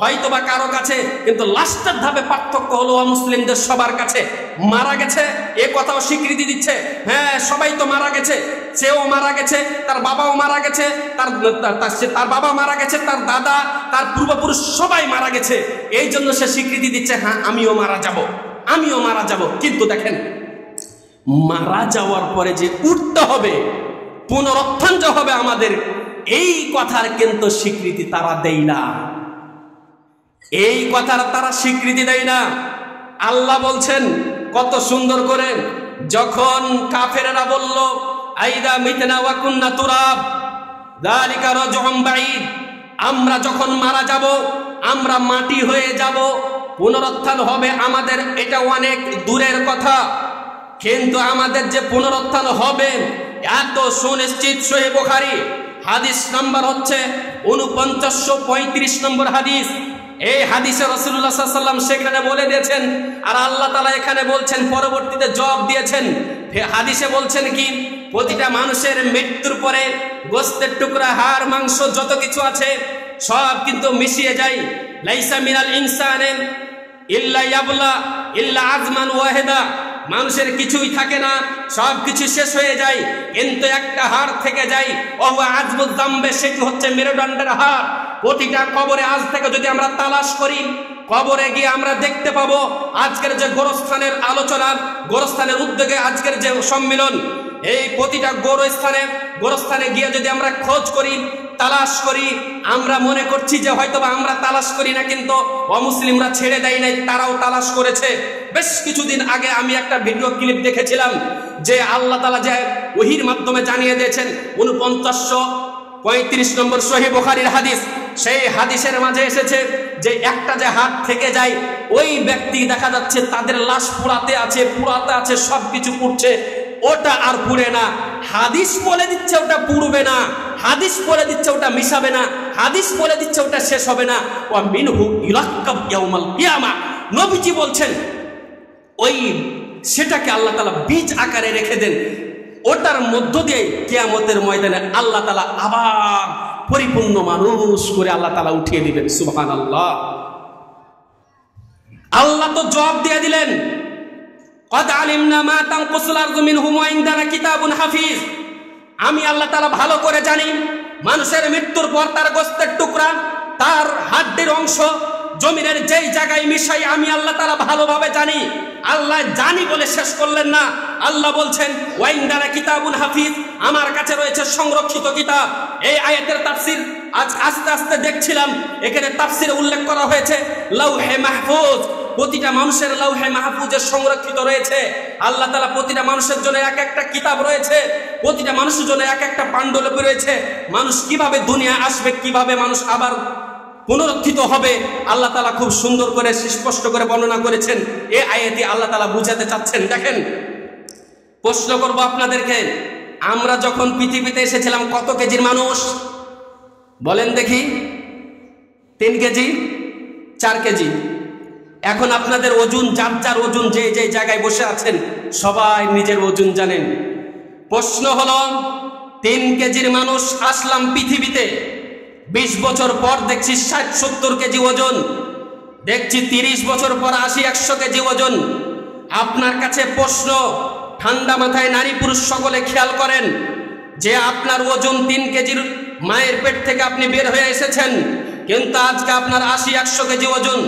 হয়তো বা কারো কাছে, কিন্তু লাস্টের ধাপে পার্থক্য হলো অমুসলিমদের সবার কাছে। মারা গেছে এ কথাও স্বীকৃতি দিচ্ছে, হ্যাঁ সবাই তো মারা গেছে, সেও মারা গেছে, তার বাবাও মারা গেছে, তার বাবা মারা গেছে, তার দাদা, তার পূর্বপুরুষ সবাই মারা গেছে। এই জন্য সে স্বীকৃতি দিচ্ছে হ্যাঁ আমিও মারা যাব, আমিও মারা যাব। কিন্তু দেখেন, মারা যাওয়ার পরে যে উঠতে হবে, পুনরুত্থান যে হবে আমাদের, এই কথার কিন্তু স্বীকৃতি তারা দেয় না, এই কথার তারা স্বীকৃতি দেয় না। আল্লাহ বলছেন কত সুন্দর করে, যখন কাফেররা বলল আইদা মিতনা ওয়া কুননা তুরাব যালিকা রাজউন বাঈদ, আমরা যখন মারা যাব, আমরা মাটি হয়ে যাব, পুনরুত্থান হবে আমাদের, এটা অনেক দূরের কথা। কিন্তু আমাদের যে পুনরুত্থান হবে এত সুনিশ্চিত। সহিহ বুখারী হাদিস নাম্বার হচ্ছে 4935 নম্বর হাদিস। এই হাদিসে রাসূলুল্লাহ সাল্লাল্লাহু আলাইহি ওয়াসাল্লাম সেখানে বলে দিয়েছেন, আর আল্লাহ তাআলা এখানে বলছেন, পরবর্তীতে জবাব দিয়েছেন। হাদিসে বলছেন কি, প্রতিটা মানুষের মৃত্যুর পরে গোশতের টুকরা, হাড়, মাংস যত কিছু আছে সব কিন্তু মিশিয়ে যায়। লাইসা মিনাল ইনসানে ইল্লা ইয়াবলা ইল্লা আজমান ওয়াহিদা, মানুষের কিছুই থাকে না, সব কিছু শেষ হয়ে যায়, কিন্তু একটা হাড় থেকে যায়, ওহু আজবুদ দাম্বে, সেটি হচ্ছে মেরুদণ্ডের হাড়। প্রতিটা কবরে আজ থেকে যদি আমরা তালাশ করি, কবরে গিয়ে আমরা দেখতে পাবো আজকের যে গোরস্থানের আলোচনা, গোরস্থানের উদ্যোগে আজকের যে সম্মিলন, এই প্রতিটা গোরস্থানে গিয়ে যদি আমরা খোঁজ করি, তালাশ করি, আমরা মনে করছি যে হয়তোবা আমরা তালাশ করি না, কিন্তু অমুসলিমরা ছেড়ে দেয় নাই, তারাও তালাশ করেছে। বেশ কিছুদিন আগে আমি একটা ভিডিও ক্লিপ দেখেছিলাম যে আল্লাহ তাআলা যে ওহীর মাধ্যমে জানিয়ে দিয়েছেন 4935 নম্বর সহিহ বুখারীর হাদিস, সেই হাদিসের মাঝে এসেছে যে একটা যে হাত থেকে যায়, ওই ব্যক্তি দেখা যাচ্ছে তাদের লাশ পুরাতে আছে, সবকিছু পুড়ছে, ওটা আর পুড়ে না। হাদিস বলে দিচ্ছে ওটা পুড়বে না, হাদিস বলে দিচ্ছে ওটা মিশাবে না, হাদিস বলে দিচ্ছে ওটা শেষ হবে না। ওয়া মিনহু ইলাক্কাব ইয়াউমাল কিয়ামা, নবীজি বলছেন ওই সেটাকে আল্লাহ তাআলা বীজ আকারে রেখে দেন, ওটার মধ্য দিয়ে কিয়ামতের ময়দানে আল্লাহ তাআলা আবার পরিপূর্ণ মানুষ করে আল্লাহ তাআলা উঠিয়ে দিবেন। সুবহানাল্লাহ। আল্লাহ তো জবাব দিয়ে দিলেন, قد علمنا ما تنقص الارض منهم وعندنا كتاب حفيظ, আমি আল্লাহ তাআলা ভালো করে জানি মানুষের মৃত্যুর পর তার গোশতের টুকরা, তার হাড্ডির অংশ জমিনের যেই জায়গায় মিশাই আমি আল্লাহ তাআলা ভালোভাবে জানি। আল্লাহ জানি বলে শেষ করলেন না, আল্লাহ বলছেন ওয়াইন্দানা কিতাবুন হাফিজ, আমার কাছে রয়েছে সংরক্ষিত কিতাব। এই আয়াতের তাফসীর আজ আস্তে আস্তে দেখছিলাম, এখানে তাফসীরে উল্লেখ করা হয়েছে লাউহে মাহফুজ, প্রতিটা মানুষের লাউহে মাহফুজে সংরক্ষিত রয়েছে। আল্লাহ তাআলা প্রতিটা মানুষের জন্য এক একটা কিতাব রয়েছে, প্রতিটা মানুষের জন্য এক একটা পাণ্ডুলিপি রয়েছে। মানুষ কিভাবে দুনিয়া আসবে, কিভাবে মানুষ আবার পুনরুত্থিত হবে, আল্লাহ তাআলা খুব সুন্দর করে স্পষ্ট করে বর্ণনা করেছেন। এই আয়াতে আল্লাহ তাআলা বুঝাতে চাচ্ছেন। দেখেন, প্রশ্ন করব আপনাদেরকে, আমরা যখন পৃথিবীতে এসেছিলাম কত কেজির মানুষ বলেন দেখি? 3 কেজি, 4 কেজি। এখন আপনাদের ওজন, যার যার ওজন যে যে জায়গায় বসে আছেন সবাই নিজের ওজন জানেন। প্রশ্ন হলো, 3 কেজির মানুষ আসলাম পৃথিবীতে, 20 বছর পর দেখছি 60-70 কেজি ওজন, দেখছি 30 বছর পর 80-100 কেজি ওজন। আপনার কাছে প্রশ্ন, ঠান্ডা মাথায় নারী পুরুষ সকলে খেয়াল করেন যে আপনার ওজন 3 কেজির মায়ের পেট থেকে আপনি বের হয়ে এসেছেন, কিন্তু আজকে আপনার 80-100 কেজি ওজন।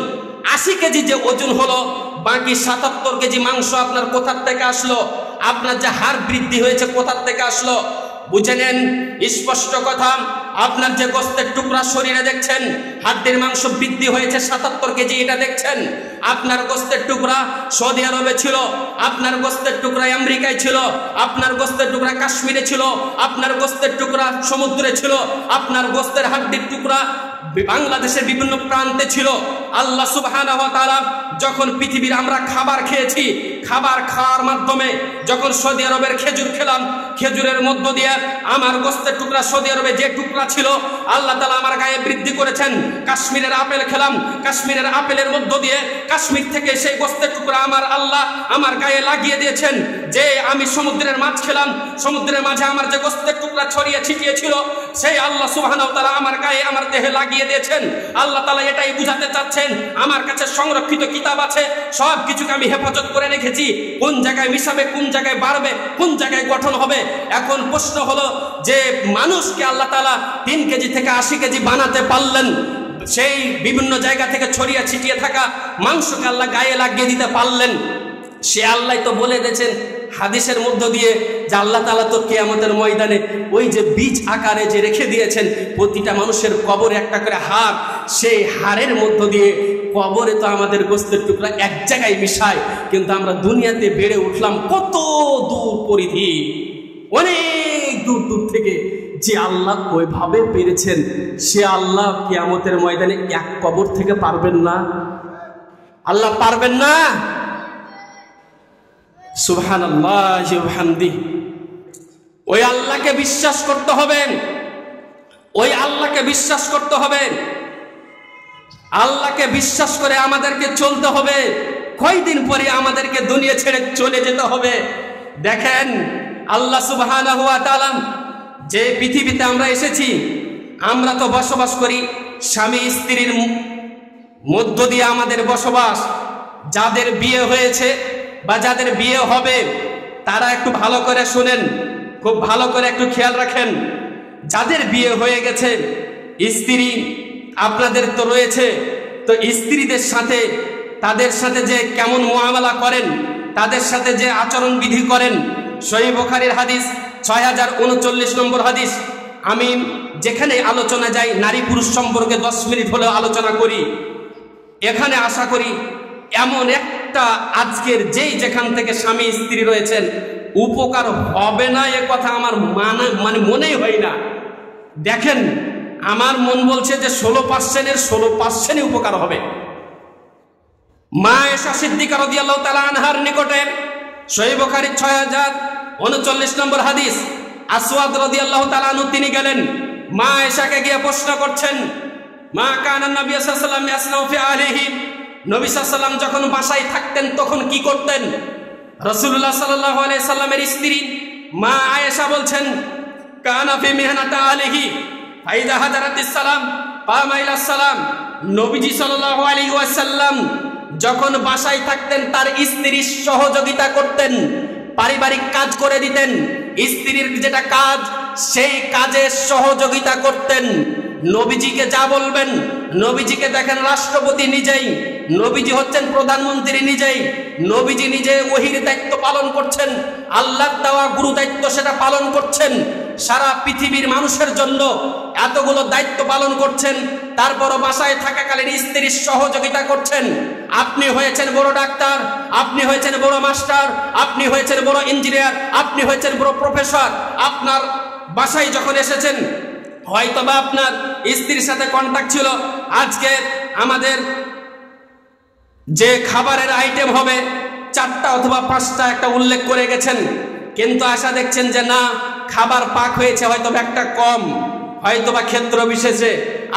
80 কেজি যে ওজন হলো, বাকি 77 কেজি মাংস আপনার কোথার থেকে আসলো? আপনার যে হাড় বৃদ্ধি হয়েছে কোথার থেকে আসলো? বুঝে নেন, স্পষ্ট কথা, আপনার যে গোশতের টুকরা শরীরে দেখছেন, হাড্ডির মাংস বৃদ্ধি হয়েছে 77 কেজি, এটা দেখছেন। আপনার গোশতের টুকরা সৌদি আরবে ছিল, আপনার গোশতের টুকরা আমেরিকায় ছিল, আপনার গোশতের টুকরা কাশ্মীরে ছিল, আপনার গোশতের টুকরা সমুদ্রে ছিল, আপনার গোশতের হাড্ডির টুকরা বাংলাদেশের বিভিন্ন প্রান্তে ছিল। আল্লাহ সুবহানাহু ওয়া তাআলা যখন পৃথিবীর আমরা খাবার খেয়েছি, খাবার খাওয়ার মাধ্যমে যখন সৌদি আরবের খেজুর খেলাম, খেজুরের মধ্য দিয়ে আমার গোশতের টুকরা সৌদি আরবে যে টুকরা ছিল আল্লাহ তাআলা আমার গায়ে বৃদ্ধি করেছেন। কাশ্মীরের আপেল খেলাম, কাশ্মীরের আপেলের মধ্য দিয়ে কাশ্মীর থেকে সেই গোশতের টুকরা আমার আল্লাহ আমার গায়ে লাগিয়ে দিয়েছেন। যে আমি সমুদ্রের মাছ খেলাম, সমুদ্রের মাঝে আমার যে গোশতের টুকরা ছড়িয়ে ছিটিয়ে ছিল, সেই আল্লাহ সুবহানাহু ওয়া তাআলা আমার গায়ে, আমার দেহে লাগিয়ে দিয়েছেন। আল্লাহ তাআলা এটাই বুঝাতে চাচ্ছেন, আমার কাছে সংরক্ষিত কিতাব আছে, সব কিছুকে আমি হেফাজত করে রেখেছি, কোন জায়গায় মিশাবে, কোন জায়গায় বাড়বে, কোন জায়গায় গঠন হবে। এখন প্রশ্ন হলো যে মানুষকে আল্লাহ তাআলা 3 কেজি থেকে 80 কেজি বানাতে পারলেন, সেই বিভিন্ন জায়গা থেকে ছড়িয়ে ছিটিয়ে থাকা মাংসকে আল্লাহ গায়ে লাগিয়ে দিতে পারলেন। সে আল্লাহ তো বলে দিয়েছেন হাদিসের মধ্য দিয়ে যে আল্লাহ তাআলা তো কিয়ামতের ময়দানে ওই যে বীজ আকারে যে রেখে দিয়েছেন, প্রতিটা মানুষের কবরে একটা করে হাড়, সেই হাড়ের মধ্য দিয়ে কবরে তো আমাদের গোশতের টুকরা এক জায়গায় মিশায়, কিন্তু আমরা দুনিয়াতে বেড়ে উঠলাম কত দূর পরিধি, অনেক দূর দূর থেকে। যে আল্লাহ ওইভাবে পেরেছেন, সে আল্লাহ কিয়ামতের ময়দানে এক কবর থেকে পারবেন না? আল্লাহ পারবেন না? সুবহানাল্লাহি ওয়া বিহামদিহি। ওই আল্লাহকে বিশ্বাস করতে হবে, ওই আল্লাহকে বিশ্বাস করতে হবে, আল্লাহকে বিশ্বাস করে আমাদেরকে চলতে হবে। কয়দিন পরে আমাদেরকে দুনিয়া ছেড়ে চলে যেতে হবে। দেখেন, আল্লাহ সুবহানাহু ওয়া তাআলা যে পৃথিবীতে আমরা এসেছি, আমরা তো বসবাস করি স্বামী স্ত্রীর মধ্য দিয়ে আমাদের বসবাস। যাদের বিয়ে হয়েছে বা যাদের বিয়ে হবে তারা একটু ভালো করে শুনেন, খুব ভালো করে একটু খেয়াল রাখেন। যাদের বিয়ে হয়ে গেছে, স্ত্রী আপনাদের তো রয়েছে, তো স্ত্রীদের সাথে তাদের সাথে যে কেমন মুআমালা করেন, তাদের সাথে যে আচরণ বিধি করেন, সহিহ বুখারীর হাদিস 6039 নম্বর হাদিস। আমি যেখানে আলোচনা যাই নারী পুরুষ সম্পর্কে 10 মিনিট হলেও আলোচনা করি। এখানে আশা করি এমন একটা আজকের যেখান থেকে স্বামী স্ত্রী রয়েছেন উপকার হবে না এ কথা আমার মানে মনেই হয় না। দেখেন, আমার মন বলছে যে 16%-এর 16% উপকার হবে। মা আয়েশা সিদ্দিকা রাদিয়াল্লাহু তাআলা আনহার নিকটে সহিহ বুখারী 6039 নম্বর হাদিস, আসওয়াদ রাদিয়াল্লাহু তাআলা আনহু তিনি গেলেন, মা আয়েশাকে গিয়ে প্রশ্ন করছেন, মা কানা নবী সাল্লাল্লাহু আলাইহি ওয়াসাল্লাম ইয়াসনাউ ফি আহলিহি, নবী সাল্লাল্লাহু আলাইহি ওয়াসাল্লাম যখন বাসায় থাকতেন তখন কি করতেন? রাসূলুল্লাহ সাল্লাল্লাহু আলাইহি সাল্লামের স্ত্রী মা আয়েশা বলছেন, কানা ফি মিহনাতি আহলিহি ফাইদা হাদারাতিস সালাম ফামা ইলাস সালাম। নবীজি সাল্লাল্লাহু আলাইহি ওয়াসাল্লাম যখন বাসায় থাকতেন তার স্ত্রীর সহযোগিতা করতেন, পারিবারিক কাজ করে দিতেন, স্ত্রীর যেটা কাজ সেই কাজে সহযোগিতা করতেন। নবীজিকে যা বলবেন, নবীজিকে দেখেন রাষ্ট্রপতি নিজেই, নবীজি হচ্ছেন প্রধানমন্ত্রী নিজেই, নবীজি নিজে ওহীর দায়িত্ব পালন করছেন, আল্লাহর দেওয়া গুরু দায়িত্ব সেটা পালন করছেন, সারা পৃথিবীর মানুষের জন্য এতগুলো দায়িত্ব পালন করছেন, তারপরও বাসায় থাকাকালীন স্ত্রীর সহযোগিতা করছেন। আপনি হয়েছেন বড় ডাক্তার, আপনি হয়েছেন বড় মাস্টার, আপনি হয়েছেন বড় ইঞ্জিনিয়ার, আপনি হয়েছেন বড় প্রফেসর, আপনার বাসায় যখন এসেছেন হয়তোবা আপনার স্ত্রীর সাথে কন্টাক্ট ছিল, আজকে আমাদের যে খাবারের আইটেম হবে 4টা অথবা 5টা একটা উল্লেখ করে গেছেন, কিন্তু আশা দেখছেন যে না, খাবার পাক হয়েছে হয়তোবা একটা কম, হয়তোবা ক্ষেত্র বিশেষে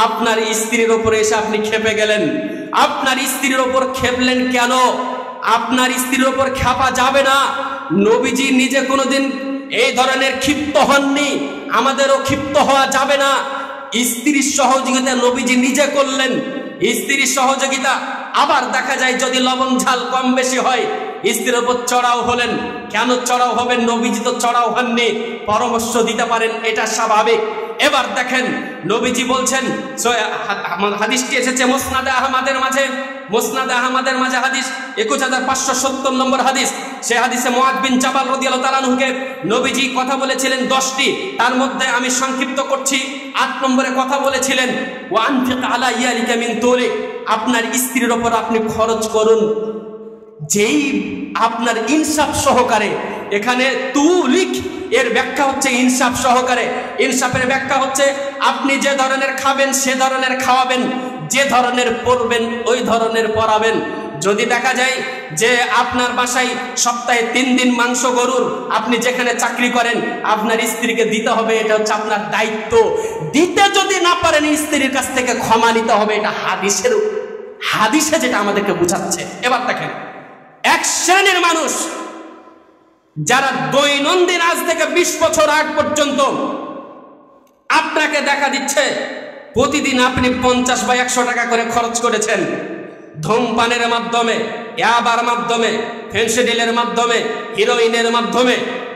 আপনার স্ত্রীর উপরে এসে আপনি খেপে গেলেন। আপনার স্ত্রীর উপর খেপলেন কেন? আপনার স্ত্রীর উপর খেপা যাবে না। নবীজি নিজে কোনোদিন এই ধরনের ক্ষিপ্ত হননি, আমাদেরও ক্ষিপ্ত হওয়া যাবে না। স্ত্রীর সহযোগিতা নবীজি নিজে করলেন, স্ত্রীর সহযোগিতা। আবার দেখা যায় যদি লবণ ঝাল কম বেশি হয় স্ত্রীর উপর চড়াও হলেন। কেন চড়াও হবেন? নবীজি তো চড়াও হননি, পরামর্শ দিতে পারেন, এটা স্বাভাবিক। এবার দেখেন নবীজি বলছেন, হাদিসটি এসেছে মুসনাদে আহমদের মাঝে হাদিস 21570 নম্বর হাদিস। সে হাদিসে মুআয বিন জাবাল রাদিয়াল্লাহু তাআলা আনহুকে নবীজি কথা বলেছিলেন 10টি, তার মধ্যে আমি সংক্ষিপ্ত করছি। 8 নম্বরে কথা বলেছিলেন, ওয়া আনফিক আলা ইয়ালিকা মিন তুলিক, আপনার স্ত্রীর উপর আপনি খরচ করুন যেই আপনার ইনসাফ সহকারে। এখানে তুলিক এর ব্যাখ্যা হচ্ছে ইনসাফ সহকারে। ইনসাফের ব্যাখ্যা হচ্ছে আপনি যে ধরনের খাবেন সে ধরনের খাওয়াবেন, যে ধরনের পরবেন ওই ধরনের পরাবেন। যদি দেখা যায় যে আপনার বাসায় সপ্তাহে 3 দিন মাংস গরুর, আপনি যেখানে চাকরি করেন আপনার স্ত্রীকে দিতে হবে, এটা হচ্ছে আপনার দায়িত্ব। দিতে যদি না পারেন স্ত্রীর কাছ থেকে ক্ষমা নিতে হবে, এটা হাদিসে যেটা আমাদেরকে বোঝাচ্ছে। এবার দেখেন, এক শ্রেণীর মানুষ যারা দৈনন্দিন আজ থেকে 20 বছর আগ পর্যন্ত আপনাকে দেখা দিচ্ছে প্রতিদিন আপনি 50 বা 100 টাকা করে খরচ করেছেন ধূমপানের মাধ্যমে, ইয়াবার মাধ্যমে, ফেন্সিডিলের মাধ্যমে, হিরোইনের মাধ্যমে।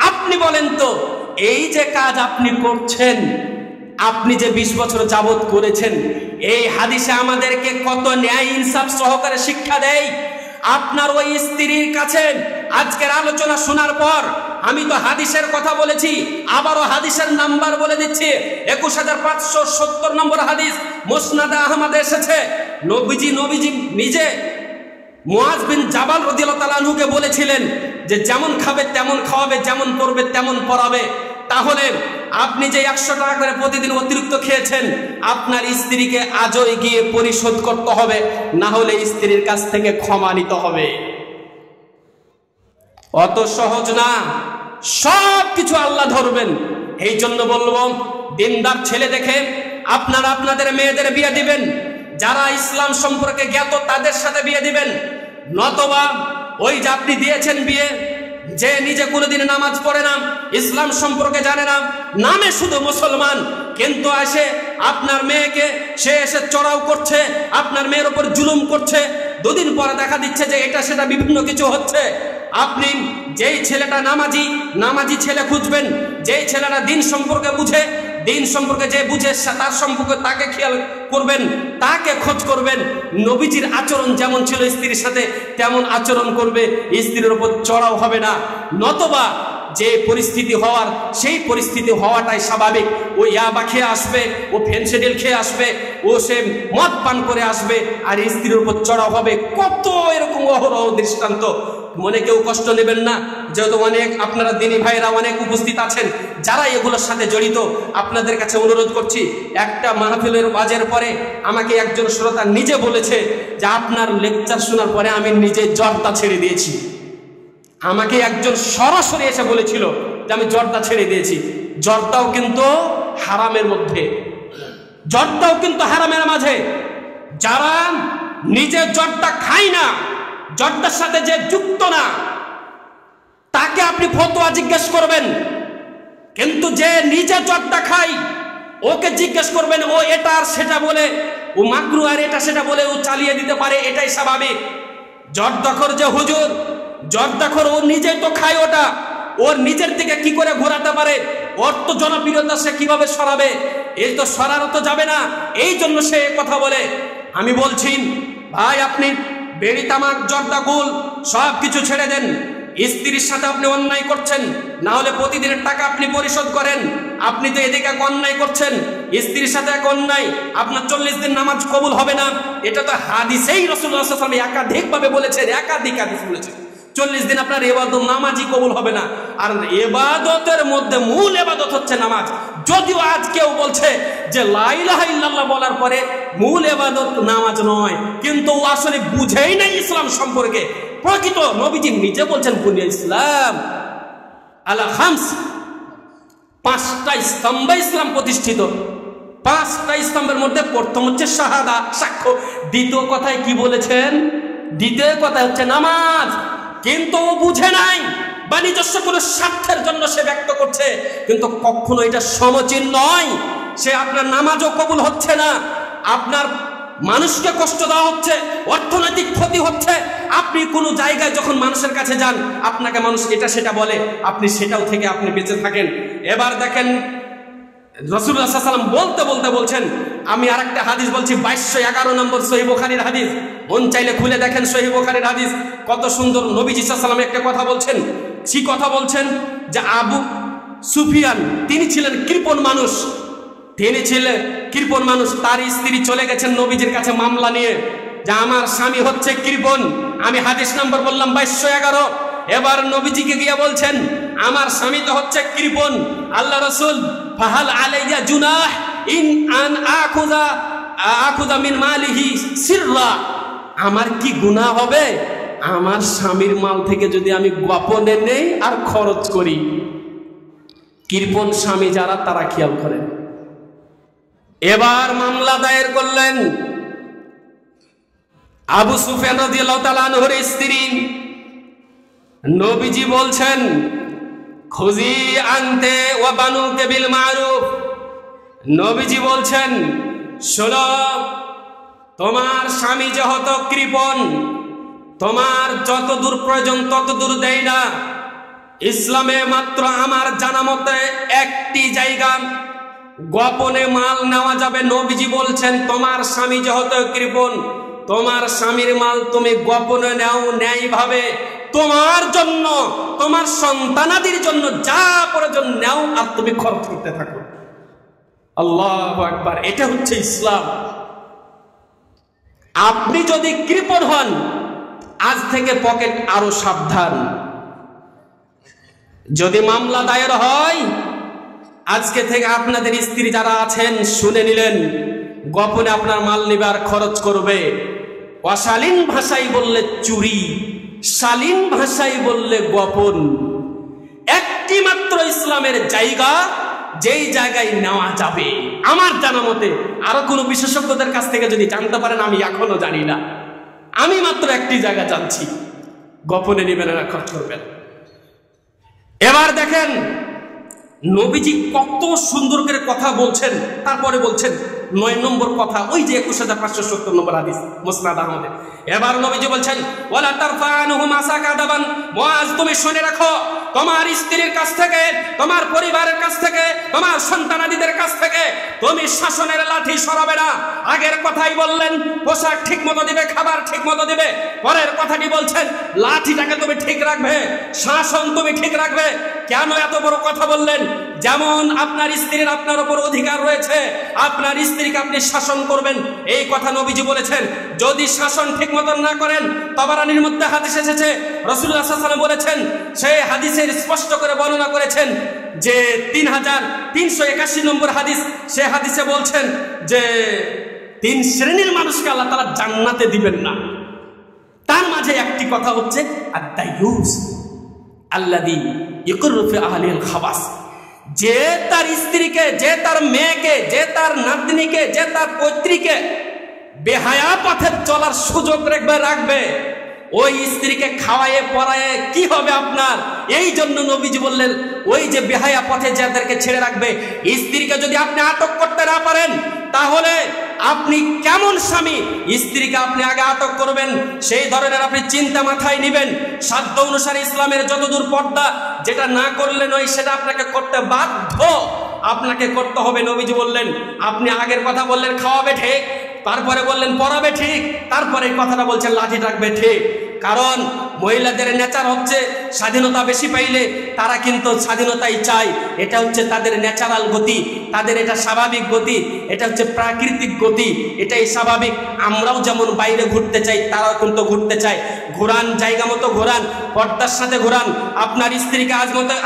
আপনি বলেন তো, এই যে কাজ আপনি করছেন, আপনি যে 20 বছর যাবত করেছেন, এই হাদিসে আমাদেরকে কত ন্যায় ইনসাফ সহকারে শিক্ষা দেয়। আপনার ওই স্ত্রীর কাছে আজকের আলোচনা শোনার পর আমি তো হাদিসের কথা বলেছি, আবারও হাদিসের নাম্বার বলে দিচ্ছি। 21570 নম্বর হাদিস মুসনাদে আহমদে এসেছে। নবীজি নিজে মুআয বিন জাবাল রাদিয়াল্লাহু তাআলা আনহুকে বলেছিলেন যে যেমন খাবে তেমন খাওয়াবে, যেমন পরবে তেমন পরাবে। তাহলে আপনি যে 100 টাকা করে প্রতিদিন অতিরিক্ত খেয়েছেন, আপনার স্ত্রীকে আজই গিয়ে পরিশোধ করতে হবে, না হলে স্ত্রীর কাছ থেকে ক্ষমা নিতে হবে। অত সহজ না, সব কিছু আল্লাহ ধরবেন। এই জন্য বলবো, দিনদার ছেলে দেখে আপনারা আপনাদের মেয়েদের বিয়ে দিবেন, যারা ইসলাম সম্পর্কে জ্ঞাত তাদের সাথে বিয়ে দিবেন। নতবা ওই যে আপনি দিয়েছেন বিয়ে, যে নিজে কোনোদিন নামাজ পড়ে না, ইসলাম সম্পর্কে জানে না, নামে শুধু মুসলমান, কিন্তু আসে আপনার মেয়েকে সে এসে চড়াও করছে, আপনার মেয়ের উপর জুলুম করছে, দুদিন পরে দেখা দিচ্ছে যে এটা সেটা বিভিন্ন কিছু হচ্ছে। আপনি যেই ছেলেটা নামাজি ছেলে খুঁজবেন, যেই ছেলেটা দিন সম্পর্কে বুঝে, দিন সম্পর্কে যে বুঝে তার সম্পর্কে তাকে খেয়াল করবেন, তাকে খোঁজ করবেন। নবীজির আচরণ যেমন ছিল স্ত্রীর সাথে তেমন আচরণ করবে, স্ত্রীর উপর চড়াও হবে না। নতবা যে পরিস্থিতি হওয়ার সেই পরিস্থিতি হওয়াটাই স্বাভাবিক। ও ইয়াবা খেয়ে আসবে, ও ফেনসিডিল খেয়ে আসবে, ও সে মদ পান করে আসবে, আর স্ত্রীর উপর চড়াও হবে। কত এরকম অহরহ দৃষ্টান্ত। মনে কেউ কষ্ট নেবেন না, যেহেতু অনেক আপনারা দিনী ভাইরা অনেক উপস্থিত আছেন যারা এগুলোর সাথে জড়িত। আপনাদের কাছে অনুরোধ করছি, একটা মাহফিলের ওয়াজের পরে আমাকে একজন শ্রোতা নিজে বলেছে যে আপনার লেকচার শোনার পরে আমি নিজে জর্দা ছেড়ে দিয়েছি। আমাকে একজন সরাসরি এসে বলেছিল যে আমি জর্দা ছেড়ে দিয়েছি। জর্দাও কিন্তু হারামের মধ্যে, জর্দাও কিন্তু হারামের মাঝে। যারা নিজে জর্দা খায় না, জর্দার সাথে যে যুক্ত না, তাকে আপনি ফতোয়া জিজ্ঞেস করবেন, কিন্তু যে নিজে জর্দা খায় ওকে জিজ্ঞেস করবেন, ও এটা আর সেটা বলে, ও মাকরু আর এটা সেটা বলে ও চালিয়ে দিতে পারে, এটাই স্বাভাবিক। জর্দাখোর যে হুজুর, জর্দাখোর ও নিজেই তো খায় ওটা, ওর নিজের দিকে কি করে ঘোরাতে পারে, ওর তো জনপ্রিয়তা সে কিভাবে সরাবে, এই তো সরানো তো যাবে না, এই জন্য সে কথা বলে। আমি বলছি ভাই, আপনি বেড়ি তামাক জর্দা গুল সব কিছু ছেড়ে দেন। স্ত্রীর সাথে আপনি অন্যায় করছেন, না হলে প্রতিদিনের টাকা আপনি পরিশোধ করেন। আপনি তো এদিকে অন্যায় করছেন, স্ত্রীর সাথে এক অন্যায়, আপনার 40 দিন নামাজ কবুল হবে না। এটা তো হাদিসেই রাসূলুল্লাহ সাল্লাল্লাহু আলাইহি ওয়াসাল্লাম একাধিকভাবে বলেছেন, একাধিক হাদিস বলেছেন 40 দিন আপনার ইবাদত নামাজই কবুল হবে না। আর ইবাদতের মধ্যে মূল ইবাদত হচ্ছে নামাজ। যদিও আজ কেউ বলছে যে লা ইলাহা ইল্লাল্লাহ বলার পরে মূল ইবাদত নামাজ নয়, কিন্তু ও আসলে বুঝেই নাই ইসলাম সম্পর্কে। প্রকৃত নবীজি নিজে বলছেন বুনিয়া ইসলাম আলা খামস, 5টা স্তম্ভে ইসলাম প্রতিষ্ঠিত। 5টা স্তম্ভের মধ্যে প্রথম হচ্ছে শাহাদা, সাক্ষ্য। দ্বিতীয় কথায় কি বলেছেন? দ্বিতীয় কথা হচ্ছে নামাজ। কিন্তু ও বুঝে নাই, বা নিজস্ব কোনো স্বার্থের জন্য সে ব্যক্ত করছে, কিন্তু কখনো এটা সমচীন নয়। সে আপনার নামাজও কবুল হচ্ছে না, আপনার মানুষকে কষ্ট দেওয়া হচ্ছে, অর্থনৈতিক ক্ষতি হচ্ছে। আপনি কোনো জায়গায় যখন মানুষের কাছে যান, আপনাকে মানুষ এটা সেটা বলে, আপনি সেটাও থেকে আপনি বেঁচে থাকেন। এবার দেখেন রাসূলুল্লাহ সাল্লাল্লাহু আলাইহি ওয়াসাল্লাম বলতে বলতে বলছেন, আমি আরেকটা হাদিস বলছি, 2211 নম্বর সহিহ বুখারীর হাদিস। মন চাইলে খুলে দেখেন সহিহ বুখারীর হাদিস, কত সুন্দর। নবীজি সাল্লাল্লাহু আলাইহি ওয়াসাল্লাম একটা কথা বলছেন, কি কথা বলছেন? যে আবু সুফিয়ান তিনি ছিলেন কৃপণ মানুষ, তার স্ত্রী চলে গেছেন নবীজির কাছে মামলা নিয়ে যে আমার স্বামী হচ্ছে কৃপণ। আমি হাদিস নাম্বার বললাম 2211। এবার নবীজিকে গিয়ে বলছেন আমার স্বামী তো হচ্ছে কৃপণ, আল্লাহ রাসূল ফাহাল আলাইয়া জুনাহ ইন আন আখুযা মিন মালিহি সিররা, আমার কি গুনাহ হবে আমার স্বামীর মাল থেকে যদি আমি গোপনে নেই আর খরচ করি? কৃপণ স্বামী যারা তারা খেয়াল করেন। এবার মামলা দায়ের করলেন আবু সুফিয়ান রাদিয়াল্লাহু তাআলা আনহুর স্ত্রী। নবীজি বলছেন খুজি আনতে ওয়া বানুকে বিল মারুফ। নবীজি বলছেন শোনো, তোমার স্বামী যেহেতু কৃপণ, তোমার যত দূর প্রয়োজন তত দূর দেয় না। ইসলামে মাত্র আমার জানা মতে একটি জায়গা গোপনে মাল নেওয়া যাবে। নবীজি বলছেন তোমার স্বামী যেহেতু কৃপণ, তোমার স্বামীর মাল তুমি গোপনে নাও, ন্যায়ভাবে তোমার জন্য, তোমার সন্তানাদির জন্য যা প্রয়োজন নাও, আর তুমি খরচ করতে থাকো। আল্লাহু আকবার। এটা হচ্ছে ইসলাম। আপনি যদি কৃপণ হন, আজ থেকে পকেট আরো সাবধান। যদি মামলা দায়ের হয়, আজকে থেকে আপনাদের স্ত্রী যারা আছেন শুনে নিলেন, গোপনে আপনার মাল নিবে আর খরচ করবে। অশালীন ভাষায় বললে চুরি, শালীন ভাষায় বললে গোপন। একটি মাত্র ইসলামের জায়গা যেই জায়গায় নেওয়া যাবে, আমার জানা মতে, আরো কোনো বিশেষজ্ঞদের কাছ থেকে যদি জানতে পারেন, আমি এখনো জানি না, আমি মাত্র একটি জায়গা জানছি, গোপনে নেবেন না খরচ করবেন। এবার দেখেন নবীজি কত সুন্দর করে কথা বলছেন। তারপরে বলছেন 9 নম্বর কথা, ওই যে 21570 নম্বর হাদিস মুসনাদ আহমদে। এবার নবীজি বলছেন ওয়ালা তারফানুহু মাসাকাদাবান, মুআজ তুমি শুনে রাখো, তোমার স্ত্রীর কাছ থেকে, তোমার পরিবারের কাছ থেকে, তোমার সন্তানাদিদের কাছ থেকে তুমি শাসনের লাঠি সরাবে না। আগের কথাই বললেন পোশাক ঠিক মতো দিবে, খাবার ঠিক মতো দিবে। পরের কথাটি বলছেন লাঠিটাকে তুমি ঠিক রাখবে, শাসন তুমি ঠিক রাখবে। কেন এত বড় কথা বললেন? যেমন আপনার স্ত্রীর আপনার উপর অধিকার রয়েছে, আপনার স্ত্রীকে আপনি শাসন করবেন, এই কথা নবীজি বলেছেন। যদি শাসন ঠিক মতন না করেন, তাবারানীর মধ্যে হাদিস এসেছে, রাসূলুল্লাহ সাল্লাল্লাহু আলাইহি ওয়াসাল্লাম বলেছেন, সেই হাদিসের স্পষ্ট করে বর্ণনা করেছেন যে 3381 নম্বর হাদিস, সে হাদিসে বলছেন যে 3 শ্রেণীর মানুষকে আল্লাহ তাআলা জান্নাতে দিবেন না। তার মাঝে একটি কথা হচ্ছে আদ-দায়ুস আল্লাযী ইয়াকুরু ফি আহলিল খাবাস, যে তার স্ত্রীকে, যে তার মেয়েকে, যে তার নাতনিকে, যে তার পৈত্রীকে বেহায়া পথে চলার সুযোগ রাখবে, ওই স্ত্রীকে খাওয়ায়ে পরায়ে কি হবে আপনার? এই জন্য নবীজি বললেন ওই যে বেহায়া পথে যাদেরকে ছেড়ে রাখবে, স্ত্রীকে যদি আপনি আটক করতে না পারেন, তাহলে আপনি কেমন স্বামী? স্ত্রীকে আপনি আগে আটক করবেন, সেই ধরনের আপনি চিন্তা মাথায় নেবেন। সাধ্য অনুসারে ইসলামের যতদূর পর্দা, যেটা না করলে নয় সেটা আপনাকে করতে বাধ্য, আপনাকে করতে হবে। নবীজি বললেন, আপনি আগের কথা বললেন খাওয়াবে ঠিক, তারপরে বললেন পড়াবে ঠিক, তারপরে এই কথাটা বলছেন লাঠি রাখবে ঠিক। কারণ মহিলাদের নেচার হচ্ছে স্বাধীনতা বেশি পাইলে তারা কিন্তু স্বাধীনতাই চায়, এটা হচ্ছে তাদের ন্যাচারাল গতি, তাদের এটা স্বাভাবিক গতি, এটা হচ্ছে প্রাকৃতিক গতি, এটাই স্বাভাবিক। আমরাও যেমন বাইরে ঘুরতে চাই, তারাও কিন্তু ঘুরতে চায়। ঘোরান, জায়গা মতো ঘোরান, পর্দার সাথে ঘোরান। আপনার স্ত্রীকে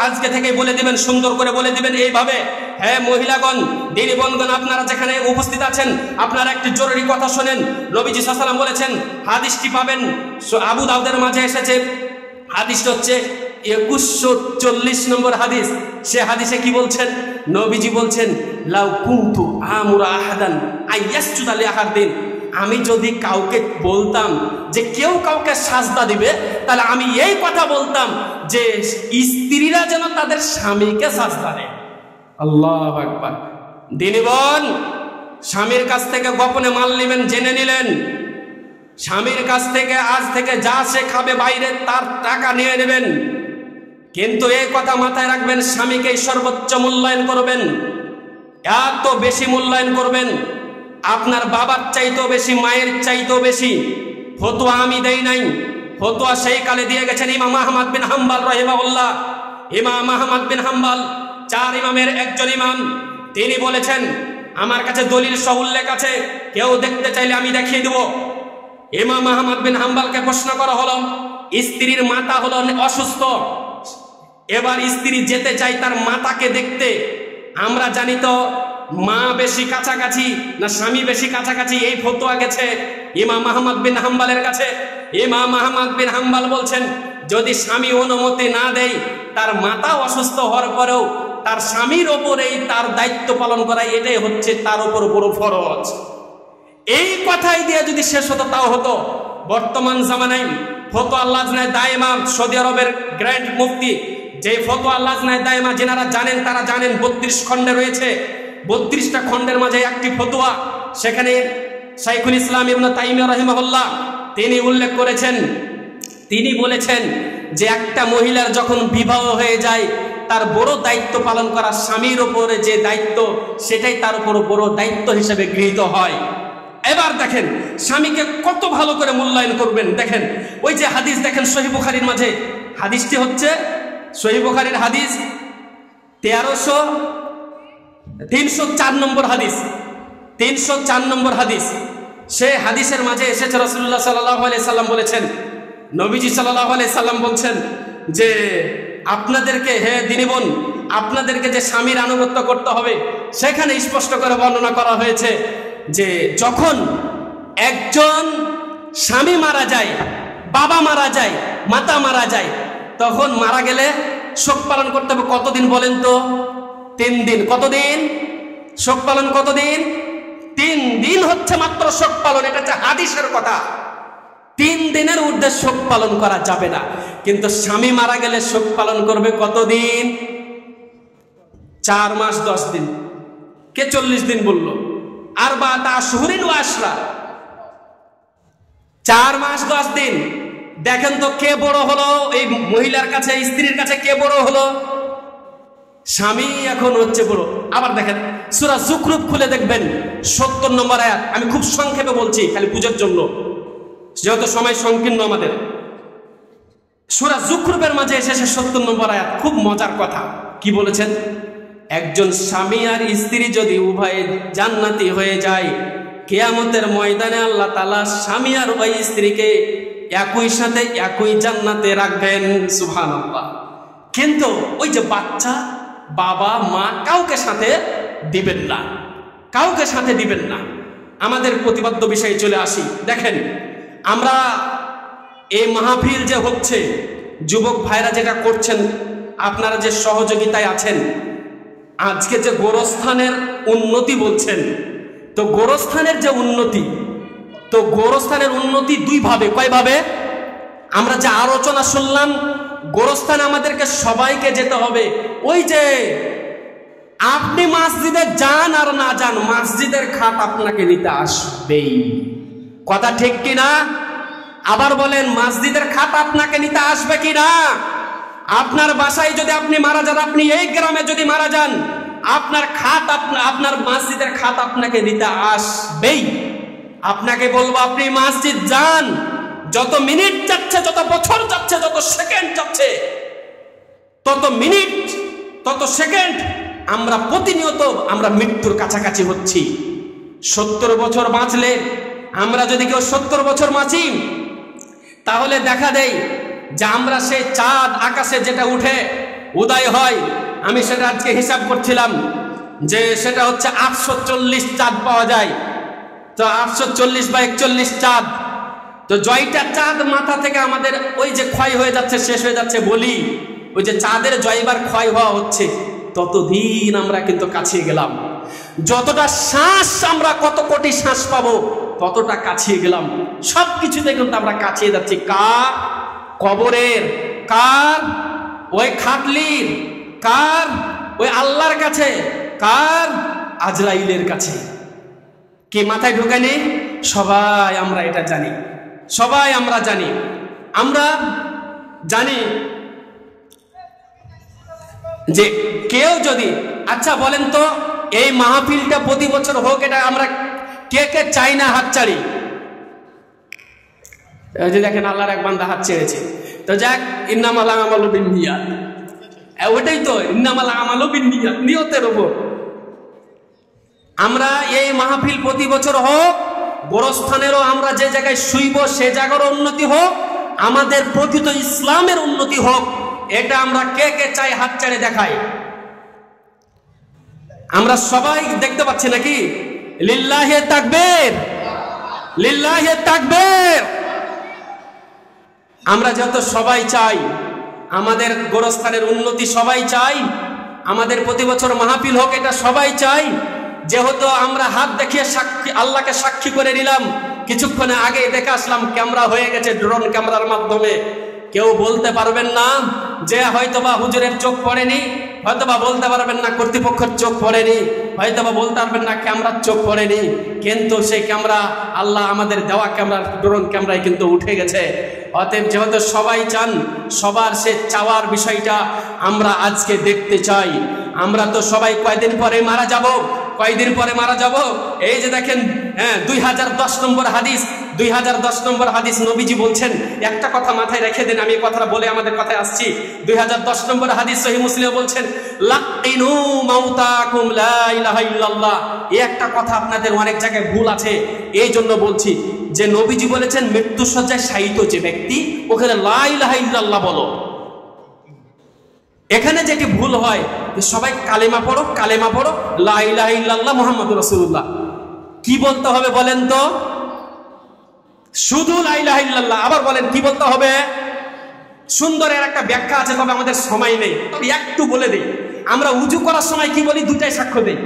আজকে থেকে বলে দিবেন, সুন্দর করে বলে দিবেন এইভাবে, হ্যাঁ মহিলাগণ, দিনী বন্ধুগণ, আপনারা যেখানে উপস্থিত আছেন, আপনারা একটি জরুরি কথা শোনেন। নবীজি সাল্লাল্লাহু আলাইহি ওয়াসাল্লাম বলেছেন, হাদিসটি পাবেন আবু দাউদের মাঝে এসেছে, হাদিসটা হচ্ছে 2140 নম্বর হাদিস। সে হাদিসে কি বলছেন? নবীজি বলছেন লাউ কুনতু আমুরা আহাদান আইয়াসজুদা লিআহাদিন, আমি যদি কাউকে বলতাম যে কেউ কাউকে সাজদা দিবে, তাহলে আমি এই কথা বলতাম যে স্ত্রীরা যেন তাদের স্বামীকে সাজদা দেয়। আল্লাহু আকবার। দিনী বোন, স্বামীর কাছ থেকে গোপনে মাল নেবেন, জেনে নিলেন, স্বামীর কাছ থেকে আজ থেকে যা সে খাবে বাইরে তার টাকা নিয়ে নেবেন, কিন্তু এই কথা মাথায় রাখবেন, স্বামীকে সর্বোচ্চ মূল্যায়ন করবেন, এত বেশি মূল্যায়ন করবেন, আপনার বাবার চাইতেও বেশি, মায়ের চাইতেও বেশি। ফতোয়া আমি দেই নাই, ফতোয়া সেই কালে দিয়ে গেছেন ইমাম আহমদ বিন হাম্বল রাহিমাহুল্লাহ। ইমাম আহমদ বিন হাম্বল 4 ইমামের একজন ইমাম, তিনি বলেছেন, আমার কাছে দলিল সহ উল্লেখ আছে, কেউ দেখতে চাইলে আমি দেখিয়ে দেব। ইমাম আহমদ বিন হাম্বলকে প্রশ্ন করা হলো, স্ত্রীর মাতা হলো অসুস্থ, এবার স্ত্রী যেতে চাই তার মাতাকে দেখতে। আমরা জানি তো মা বেশি কাছাকাছি না স্বামী বেশি কাছাকাছি, এই ফতোয়া গেছে ইমাম আহমদ বিন হাম্বলের কাছে। ইমাম আহমদ বিন হাম্বল বলছেন, যদি স্বামী অনুমতি না দেয়, তার মাতা অসুস্থ হওয়ার পরেও তার স্বামীর ওপরেই তার দায়িত্ব পালন করা, এটাই হচ্ছে তার উপর বড় ফরজ। এই কথাই দিয়ে যদি শেষ হতো তাও হতো। বর্তমান জামানায় ফতোয়া লাজনায়ে দায়েমা, সৌদি আরবের গ্র্যান্ড মুফতি, যে ফতোয়া লাজনায়ে দায়েমা যারা জানেন তারা জানেন, 32 খণ্ডে রয়েছে। 32টা খণ্ডের মাঝে একটি ফতোয়া, সেখানে শাইখুল ইসলাম ইবনে তাইমিয়া রাহিমাহুল্লাহ তিনি উল্লেখ করেছেন, তিনি বলেছেন যে একটা মহিলার যখন বিবাহ হয়ে যায়, তার বড় দায়িত্ব পালন করা, স্বামীর উপরে যে দায়িত্ব সেটাই তার উপর বড় দায়িত্ব হিসেবে গৃহীত হয়। এবার দেখেন স্বামীকে কত ভালো করে মূল্যায়ন করবেন। দেখেন ওই যে হাদিস দেখেন সহিহ বুখারীর মাঝে, হাদিসটি হচ্ছে সহিহ বুখারীর হাদিস 304 নম্বর হাদিস, 304 নম্বর হাদিস। সে হাদিসের মাঝে এসেছে রাসূলুল্লাহ সাল্লাল্লাহু আলাইহি সাল্লাম বলেছেন, নবীজি সাল্লাল্লাহু আলাইহি সাল্লাম বলছেন যে আপনাদেরকে, হে দিনী বোন, আপনাদেরকে যে স্বামীর আনুগত্য করতে হবে, সেখানে স্পষ্ট করে বর্ণনা করা হয়েছে যে যখন একজন স্বামী মারা যায়, বাবা মারা যায়, মাতা মারা যায়, তখন মারা গেলে শোক পালন করতে হবে কতদিন বলেন তো? 3 দিন। কতদিন শোক পালন? কতদিন? 3 দিন হচ্ছে মাত্র শোক পালন। এটা হচ্ছে হাদিসের কথা। 3 দিনের ঊর্ধ্বে শোক পালন করা যাবে না। কিন্তু স্বামী মারা গেলে শোক পালন করবে কতদিন? 4 মাস 10 দিন। কে 40 দিন বললো? আরবাআতা আশহুরিন ওয়া আশরা, 4 মাস 10 দিন। দেখেন তো কে বড় হলো এই মহিলার কাছে, স্ত্রীর কাছে কে বড় হলো? স্বামী এখন হচ্ছে বড়। আবার দেখেন সূরা যুখরুফ খুলে দেখবেন 70 নম্বর আয়াত। আমি খুব সংক্ষেপে বলছি খালি বুঝার জন্য, যেহেতু সময় সংকীর্ণ আমাদের। সূরা যুখরুফের মাঝে এসেছে 70 নম্বর আয়াত, খুব মজার কথা। কি বলেছেন? একজন স্বামী আর স্ত্রী যদি উভয়ে জান্নাতি হয়ে যায়, কিয়ামতের ময়দানে আল্লাহ তাআলা স্বামী আর ওই স্ত্রীকে একই সাথে একই জান্নাতে রাখবেন। সুবহানাল্লাহ। কিন্তু ওই যে বাচ্চা, বাবা মা কাউকে সাথে দিবেন না, কাউকে সাথে দিবেন না। আমাদের প্রতিপাদ্য বিষয়ে চলে আসি। দেখেন আমরা এই মাহফিল যে হচ্ছে, যুবক ভাইরা যেটা করছেন, আপনারা যে সহযোগিতায় আছেন, আজকে যে গোরস্থানের উন্নতি বলছেন, তো গোরস্থানের যে উন্নতি, তো গোরস্থানের উন্নতি 2 ভাবে। কয় ভাবে? আমরা যে আলোচনা শুনলাম, গোরস্থানে আমাদেরকে সবাইকে যেতে হবে। ওই যে আপনি মসজিদে যান আর না যান, মসজিদের খাত আপনাকে নিতে আসবেই। কথা ঠিক কিনা? আবার বলেন, মসজিদের খাত আপনাকে নিতে আসবে কিনা? আপনার বাসায় যদি আপনি মারা যান, আপনি এই গ্রামে যদি মারা যান, আপনার খাত, আপনার মসজিদের খাত আপনাকে নিতে আসবেই। আপনাকে বলবো আপনি মসজিদ যান। যত মিনিট যাচ্ছে, যত বছর যাচ্ছে, যত সেকেন্ড যাচ্ছে, তত মিনিট, তত সেকেন্ড আমরা প্রতিনিয়ত আমরা মৃত্যুর কাছাকাছি হচ্ছি। 70 বছর বাঁচলে, আমরা যদি কেউ 70 বছর বাঁচি, তাহলে দেখা দেয় যে আমরা সেই চাঁদ আকাশে যেটা উঠে উদয় হয়, আমি সেটা আজকে হিসাব করছিলাম যে সেটা হচ্ছে 840 চাঁদ পাওয়া যায়। তো 840 বা 41 চাঁদ, তো জয়টা চাঁদ মাথা থেকে আমাদের ওই যে ক্ষয় হয়ে যাচ্ছে, শেষ হয়ে যাচ্ছে বলি, ওই যে চাঁদের জয়বার ক্ষয় হওয়া হচ্ছে, ততদিন আমরা কিন্তু কাছিয়ে গেলাম। যতটা শ্বাস আমরা কত কোটি শ্বাস পাবো, ততটা কাছিয়ে গেলাম। সব কিছুতে কিন্তু আমরা কাছিয়ে যাচ্ছি। কার? কবরের। কার? ওই খাটলির। কার? ওই আল্লাহর কাছে। কার? আজরাইলের কাছে। কি মাথায় ঢোকায়নি? সবাই আমরা এটা জানি, সবাই আমরা জানি। আমরা জানি যে কেউ যদি, আচ্ছা বলেন তো, এই মাহফিলটা প্রতি বছর হোক, এটা আমরা কে কে চাই না? হাত চাড়ি। যে দেখেন আল্লাহর এক বান্দা হাত ছেড়েছে। তো যাক, ইন্নামাল আমালু বিন্নিয়াত, ওটাই তো ইন্নামাল আমালু বিন্নিয়াত, নিয়তের উপর। আমরা এই মাহফিল প্রতি বছর হোক, গোরস্থানেরও আমরা যে জায়গায় শুইব সে জায়গার উন্নতি হোক, আমাদের প্রকৃত ইসলামের উন্নতি হোক, এটা আমরা কে কে চাই? হাত ছেড়ে দেখাই। আমরা সবাই দেখতে পাচ্ছি নাকি? লিল্লাহি তাকবীর, লিল্লাহি তাকবীর। আমরা যত সবাই চাই আমাদের গোরস্থানের উন্নতি, সবাই চাই আমাদের প্রতি বছর মাহফিল হোক, এটা সবাই চাই। যেহেতু আমরা হাত দেখিয়ে সাক্ষী, আল্লাহকে সাক্ষী করে নিলাম, কিছুক্ষণ আগে দেখে আসলাম ক্যামেরা হয়ে গেছে, ড্রোন ক্যামেরার মাধ্যমে। কেউ বলতে পারবেন না যে হয়তোবা হুজুরের চোখ পড়েনি, হয়তোবা বলতে পারবেন না কর্তৃপক্ষের চোখ পড়েনি, হয়তোবা বলতে পারবেন না ক্যামেরার চোখ পড়েনি, কিন্তু সেই ক্যামেরা আল্লাহ আমাদের দেওয়া ক্যামেরা, ড্রোন ক্যামেরায় কিন্তু উঠে গেছে। অতএব যেহেতু সবাই চান, সবার সে চাওয়ার বিষয়টা আমরা আজকে দেখতে চাই। আমরা তো সবাই কয়দিন পরে মারা যাব, কয়দিন পরে মারা যাব। এই যে দেখেন, 2010 নম্বর হাদিস, 2010 নম্বর হাদিস নবীজি বলছেন, একটা কথা মাথায় রেখে দেন, আমি এই কথাটা বলে আমাদের কথায় আসছি। 2010 নম্বর হাদিস সহিহ মুসলিমে বলছেন, লাকিনু মাউতাকুম লা ইলাহা ইল্লাল্লাহ। এই একটা কথা আপনাদের অনেক জায়গায় ভুল আছে, এই জন্য বলছি যে নবীজি বলেছেন মৃত্যুশয্যায় শায়িত যে ব্যক্তি, ওখানে লা ইলাহা ইল্লাল্লাহ বলো। এখানে যেটি ভুল হয়, সবাই কালেমা পড়ো, কালেমা পড়ো, লা ইলাহা ইল্লাল্লাহ মুহাম্মাদুর রাসূলুল্লাহ। কি বলতে হবে বলেন তো? শুধু লা ইলাহা ইল্লাল্লাহ। আবার বলেন কি বলতে হবে? সুন্দরের একটা ব্যাখ্যা আছে, তবে আমাদের সময় নেই, তবে একটু বলে দেই। আমরা উজু করার সময় কি বলি? 2টাই সাক্ষ্য দেই।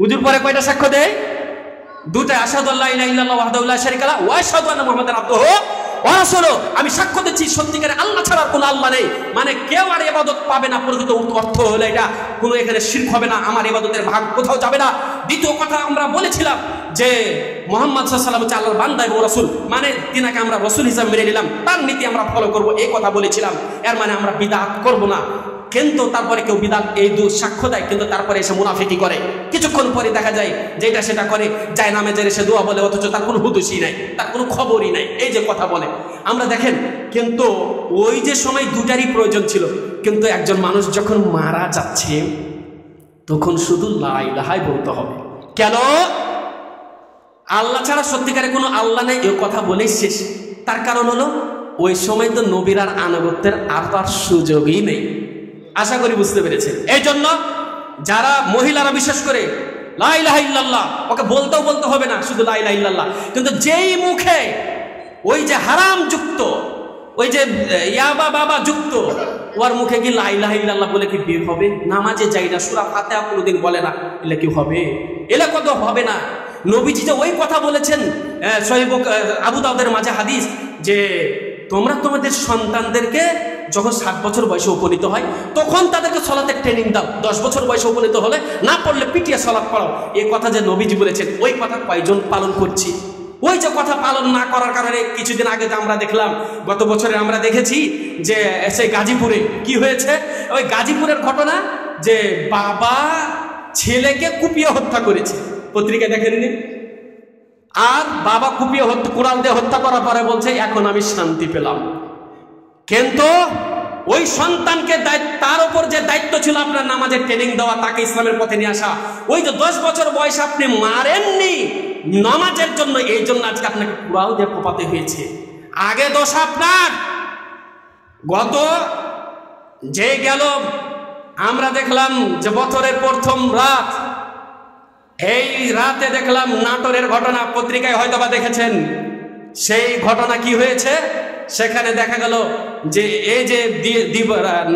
উজুর পরে কয়টা সাক্ষ্য দেই? 2টাই। আশহাদু আল্লা ইলাহা ইল্লাল্লাহ ওয়াহদাহু লা শারীকা লাহু ওয়া আশহাদু আন্না মুহাম্মাদান আবদুহু ওয়া রাসূলু, আমি সাক্ষ্য দিচ্ছি সত্যিকারে আল্লাহ ছাড়া কোনো আল্লাহ নেই। মানে কেউ আর ইবাদত পাবে না, প্রকৃত অর্থ হলো এটা। কোনো এখানে শিরক হবে না, আমার ইবাদতের ভাগ কোথাও যাবে না। দ্বিতীয় কথা আমরা বলেছিলাম যে মুহাম্মদ সাল্লাল্লাহু আলাইহি ওয়াসাল্লাম হচ্ছে আল্লাহর বান্দা এবং রাসূল, মানে তিনাকে আমরা রাসূল হিসেবে মেনে নিলাম, তার নীতি আমরা ফলো করব, এই কথা বলেছিলাম। এর মানে আমরা বিদআত করব না। কিন্তু তারপরে কেউ বিদআত এই সাক্ষ্য দেয়, কিন্তু তারপরে এসে মুনাফিকি করে, কিছুক্ষণ পরে দেখা যায় যেটা সেটা করে, যায় নামাজের এসে দোয়া বলে, অথচ তার কোনো হুদুসই নাই, তার কোনো খবরই নাই, এই যে কথা বলে আমরা দেখেন। কিন্তু ওই যে সময় দুটারই প্রয়োজন ছিল, কিন্তু একজন মানুষ যখন মারা যাচ্ছে তখন শুধু লা ইলাহা বলতে হবে। কেন? আল্লাহ ছাড়া সত্যিকারে কোনো আল্লাহ নেই, এই কথা বলেই শেষ। তার কারণ হলো ওই সময় তো নবীর আর আনুগত্যের আর সুযোগই নেই। আশা করি বুঝতে পেরেছেন। এই জন্য যারা মহিলারা বিশেষ করে লা ইলাহা ইল্লাল্লাহ, ওকে বলতেও বলতে হবে না, শুধু লা ইলাহা ইল্লাল্লাহ। কিন্তু যেই মুখে ওই যে হারাম যুক্ত, ওই যে ইয়াবা বাবা যুক্ত, ওর মুখে কি লা ইলাহা ইল্লাল্লাহ বলে কি বের হবে? নামাজে যাই না, সূরা ফাতিহা কোনোদিন বলে না, এলে কি হবে? এলে কত হবে না। নবীজি যে ওই কথা বলেছেন সহিহ আবু দাউদের মাঝে হাদিস, যে তোমরা তোমাদের সন্তানদেরকে যখন 7 বছর বয়সে উপনীত হয় তখন তাদেরকে সালাতের ট্রেনিং দাও, 10 বছর বয়সে উপনীত হলে না পড়লে পিটিয়ে সালাত পড়াও। এই কথা যে নবীজি বলেছেন, ওই কথা কয়জন পালন করছি? ওই যে কথা পালন না করার কারণে কিছুদিন আগে যে আমরা দেখলাম, গত বছরে আমরা দেখেছি যে সেই গাজীপুরে কি হয়েছে, ওই গাজীপুরের ঘটনা, যে বাবা ছেলেকে কুপিয়ে হত্যা করেছে, পত্রিকা দেখেননি? আর বাবা কুপিয়ে কুড়াল দিয়ে হত্যা করার পরে বলছে এখন আমি শান্তি পেলাম। কিন্তু ওই সন্তানকে তার উপর যে দায়িত্ব ছিল আপনার নামাজের ট্রেনিং দেওয়া, তাকে ইসলামের পথে নিয়ে আসা, ওই যে 10 বছর বয়স আপনি মারেননি নামাজের জন্য, এই জন্য আজকে আপনাকে কুড়াল দিয়ে কোপাতে হয়েছে। আগে দোষ আপনার। গত যে গেল আমরা দেখলাম যে বছরের প্রথম রাত, এই রাতে দেখলাম নাটোরের ঘটনা, পত্রিকায় হয়তো বা দেখেছেন। সেই ঘটনা কি হয়েছে, সেখানে দেখা গেল যে এই যে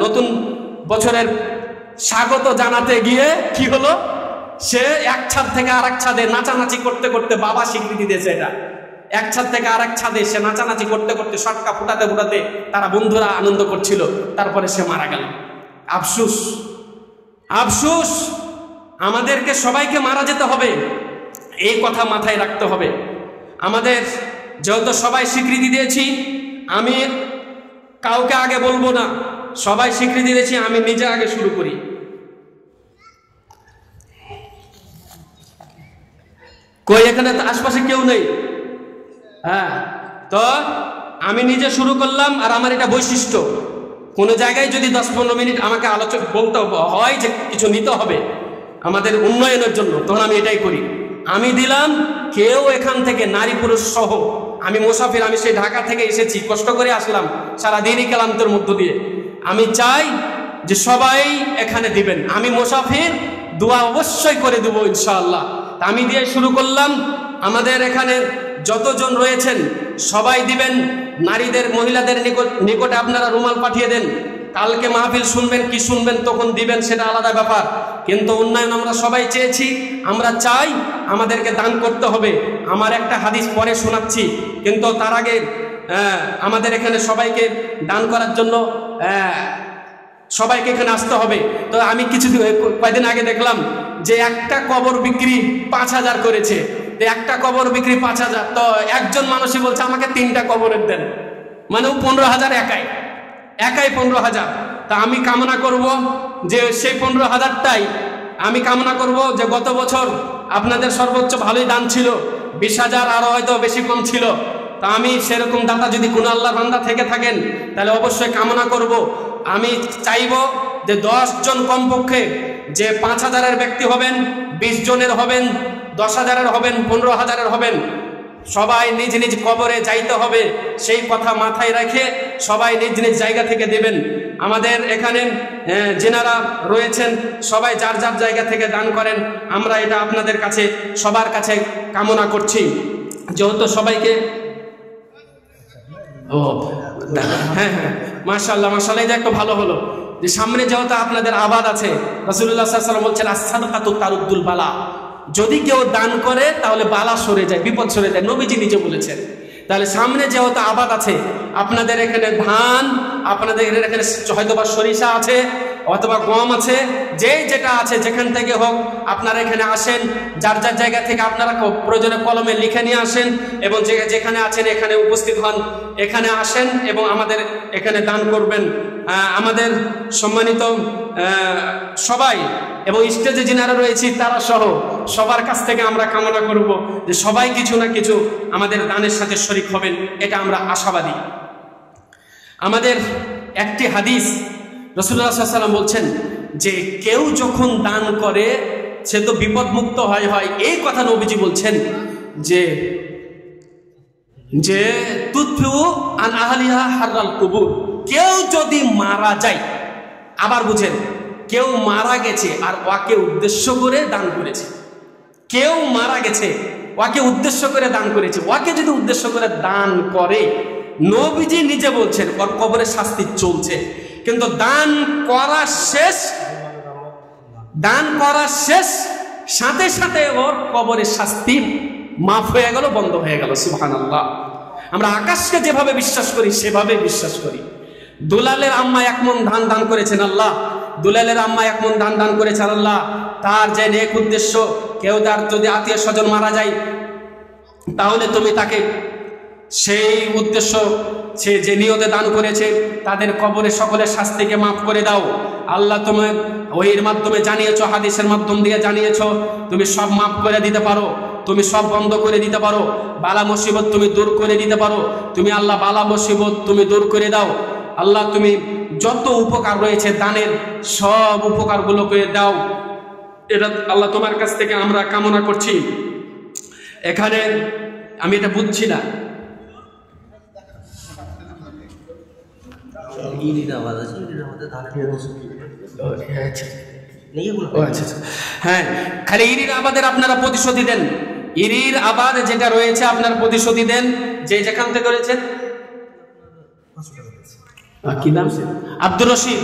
নতুন বছরের স্বাগত জানাতে গিয়ে কি হলো, সে এক ছাদ থেকে আরেক ছাদে নাচানাচি করতে করতে, বাবা স্বীকৃতি দিয়েছে এটা, এক ছাদ থেকে আরেক ছাদে সে নাচানাচি করতে করতে, সটকা ফুটাতে ফুটাতে তারা বন্ধুরা আনন্দ করছিল, তারপরে সে মারা গেল। আফসুস, আফসুস। আমাদেরকে সবাইকে মারা যেতে হবে, এই কথা মাথায় রাখতে হবে। আমাদের যেহেতু সবাই স্বীকৃতি দিয়েছি, আমি কাউকে আগে বলবো না, সবাই স্বীকৃতি দিয়েছি, আমি নিজে আগে শুরু করি। কই এখানে তো আশপাশে কেউ নেই? হ্যাঁ, তো আমি নিজে শুরু করলাম। আর আমার এটা বৈশিষ্ট্য, কোনো জায়গায় যদি 10-15 মিনিট আমাকে আলোচক বলতে হয় যে কিছু নিতে হবে আমাদের উন্নয়নের জন্য, তখন আমি এটাই করি। আমি দিলাম, কেউ এখান থেকে নারী পুরুষ সহ, আমি মুসাফির, আমি সেই ঢাকা থেকে এসেছি, কষ্ট করে আসলাম সারাদিনই ক্লান্তের মধ্য দিয়ে। আমি চাই যে সবাই এখানে দিবেন। আমি মুসাফির, দোয়া অবশ্যই করে দেবো ইনশাআল্লাহ। আমি দিয়ে শুরু করলাম। আমাদের এখানে যতজন রয়েছেন সবাই দিবেন। নারীদের মহিলাদের নিকটে আপনারা রুমাল পাঠিয়ে দেন। কালকে মাহফিল শুনবেন কি শুনবেন তখন দিবেন, সেটা আলাদা ব্যাপার। কিন্তু উন্নয়ন আমরা সবাই চেয়েছি, আমরা চাই, আমাদেরকে দান করতে হবে। আমার একটা হাদিস পরে শোনাচ্ছি, কিন্তু তার আগে আমাদের এখানে সবাইকে দান করার জন্য সবাইকে এখানে আসতে হবে। তো আমি কয়েকদিন আগে দেখলাম যে একটা কবর বিক্রি 5000 করেছে। একটা কবর বিক্রি 5000, তো একজন মানুষই বলছে আমাকে 3টা কবরের দেন, মানে 15,000 একাই 15,000। তা আমি কামনা করব যে সেই 15,000টাই আমি কামনা করব যে গত বছর আপনাদের সর্বোচ্চ ভালোই দান ছিল, 20,000, আরো হয়তো বেশি কম ছিল। তা আমি সেরকম দাতা যদি কোনো আল্লাহর বান্দা থেকে থাকেন, তাহলে অবশ্যই কামনা করব। আমি চাইব যে 10 জন কমপক্ষে, যে 5,000-এর ব্যক্তি হবেন, 20 জনের হবেন, 10,000-এর হবেন, 15,000-এর হবেন, সবাই নিজ নিজ কবরে যাইতে হবে। সেই কথা মাথায় রেখে সবাই নিজ নিজ জায়গা থেকে দেবেন। আমাদের এখানে যেনারা রয়েছেন সবাই যার যার জায়গা থেকে দান করেন। আমরা এটা আপনাদের কাছে সবার কাছে কামনা করছি। যেহেতু সবাইকে হ্যাঁ, মাশাআল্লাহ মাশাআল্লাহ, এটা একটু ভালো হলো যে সামনে যেহেতু আপনাদের আবাদ আছে। রাসূলুল্লাহ সাল্লাল্লাহু আলাইহি ওয়াসাল্লাম বলছেন আস-সাদাকাতু তারুদ্দুল বালা, যদি কেউ দান করে তাহলে বালা সরে যায়, বিপদ সরে যায়, নবীজি নিজে বলেছেন। তাহলে সামনে যেহেতু আবাদ আছে, আপনাদের এখানে ধান, আপনাদের এখানে হয়তোবা সরিষা আছে অথবা গম আছে, যে যেটা আছে যেখান থেকে হোক আপনারা এখানে আসেন, যার যার জায়গা থেকে আপনারা প্রয়োজনে কলমে লিখে নিয়ে আসেন এবং যেখানে আছেন এখানে উপস্থিত হন, এখানে আসেন এবং আমাদের এখানে দান করবেন। আমাদের সম্মানিত সবাই এবং স্টেজে যিনারা রয়েছে তারা সহ সবার কাছ থেকে আমরা কামনা করব যে সবাই কিছু না কিছু আমাদের দানের সাথে শরীক হবেন, এটা আমরা আশাবাদী। আমাদের একটি হাদিস রাসূলুল্লাহ সাল্লাল্লাহু আলাইহি ওয়াসাল্লাম বলছেন যে কেউ যখন দান করে সে তো বিপদমুক্ত হয়। এই কথা নবীজি বলছেন যে যে তুতফু আন আহলিহা হাররাল কুবুর, কেউ যদি মারা যায়, আবার বুঝেন, কেউ মারা গেছে আর ওকে উদ্দেশ্য করে দান করেছে, কেউ মারা গেছে ওকে উদ্দেশ্য করে দান করেছে, ওকে যদি উদ্দেশ্য করে দান করে, নবীজি নিজে বলছেন ওর কবরে শাস্তি চলছে, কিন্তু দান করা শেষ সাথে সাথে ওর কবরের শাস্তি মাফ হয়ে গেল, বন্ধ হয়ে গেল। সুবহানাল্লাহ। আমরা আকাশকে যেভাবে বিশ্বাস করি সেভাবে বিশ্বাস করি। দুলালের আম্মা 1 মণ ধান দান করেছেন আল্লাহ, দুলালের আম্মা 1 মণ ধান দান করেছেন আল্লাহ। তার যে নেক উদ্দেশ্য, কেউ তার যদি আত্মীয় স্বজন মারা যায় তাহলে তুমি তাকে সেই উদ্দেশ্য, সে যে নিয়তে দান করেছে তাদের কবরে সকলের শাস্তিকে মাফ করে দাও আল্লাহ। তুমি ওহির মাধ্যমে জানিয়েছো, হাদিসের মাধ্যম দিয়ে জানিয়েছো, তুমি সব মাফ করে দিতে পারো, তুমি সব বন্ধ করে দিতে পারো, বালা মুসিবত তুমি দূর করে দিতে পারো। তুমি আল্লাহ বালা মুসিবত তুমি দূর করে দাও আল্লাহ। তুমি যত উপকার রয়েছে দানের সব উপকারগুলো করে দাও, এটা আল্লাহ তোমার কাছ থেকে আমরা কামনা করছি। এখানে আমি এটা বুঝছি না, হ্যাঁ, খালি ইরির আবাদের আপনারা প্রতিশ্রুতি দেন, ইরির আবাদ যেটা রয়েছে আপনারা প্রতিশ্রুতি দেন, যে যেখান থেকে রয়েছেন। কি নাম? আব্দুর রশিদ।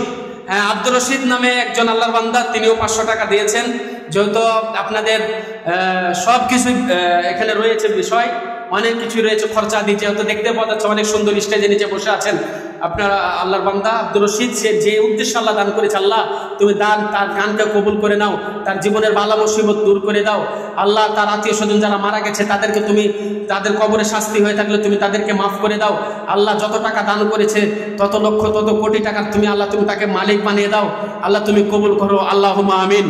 হ্যাঁ, আব্দুর রশিদ নামে একজন আল্লাহর বান্দা, তিনিও 500 টাকা দিয়েছেন। যেহেতু আপনাদের সব কিছু এখানে রয়েছে, বিষয় অনেক কিছু রয়েছে, খরচা দিয়ে, যেহেতু দেখতে পাওয়া যাচ্ছে অনেক সুন্দর স্টেজে নিচে বসে আছেন আপনারা আল্লাহর বান্দা আব্দুর রশিদ। সে যে উদ্দেশ্যে আল্লাহ দান করেছে, আল্লাহ তুমি তার দানকে কবুল করে নাও, তার জীবনের বালা মুসিবত দূর করে দাও আল্লাহ। তার আত্মীয় স্বজন যারা মারা গেছে তাদেরকে তুমি, তাদের কবরে শাস্তি হয়ে থাকলে তুমি তাদেরকে মাফ করে দাও আল্লাহ। যত টাকা দান করেছে তত লক্ষ তত কোটি টাকার তুমি আল্লাহ তুমি তাকে মালিক বানিয়ে দাও আল্লাহ, তুমি কবুল করো আল্লাহুম্মা আমিন।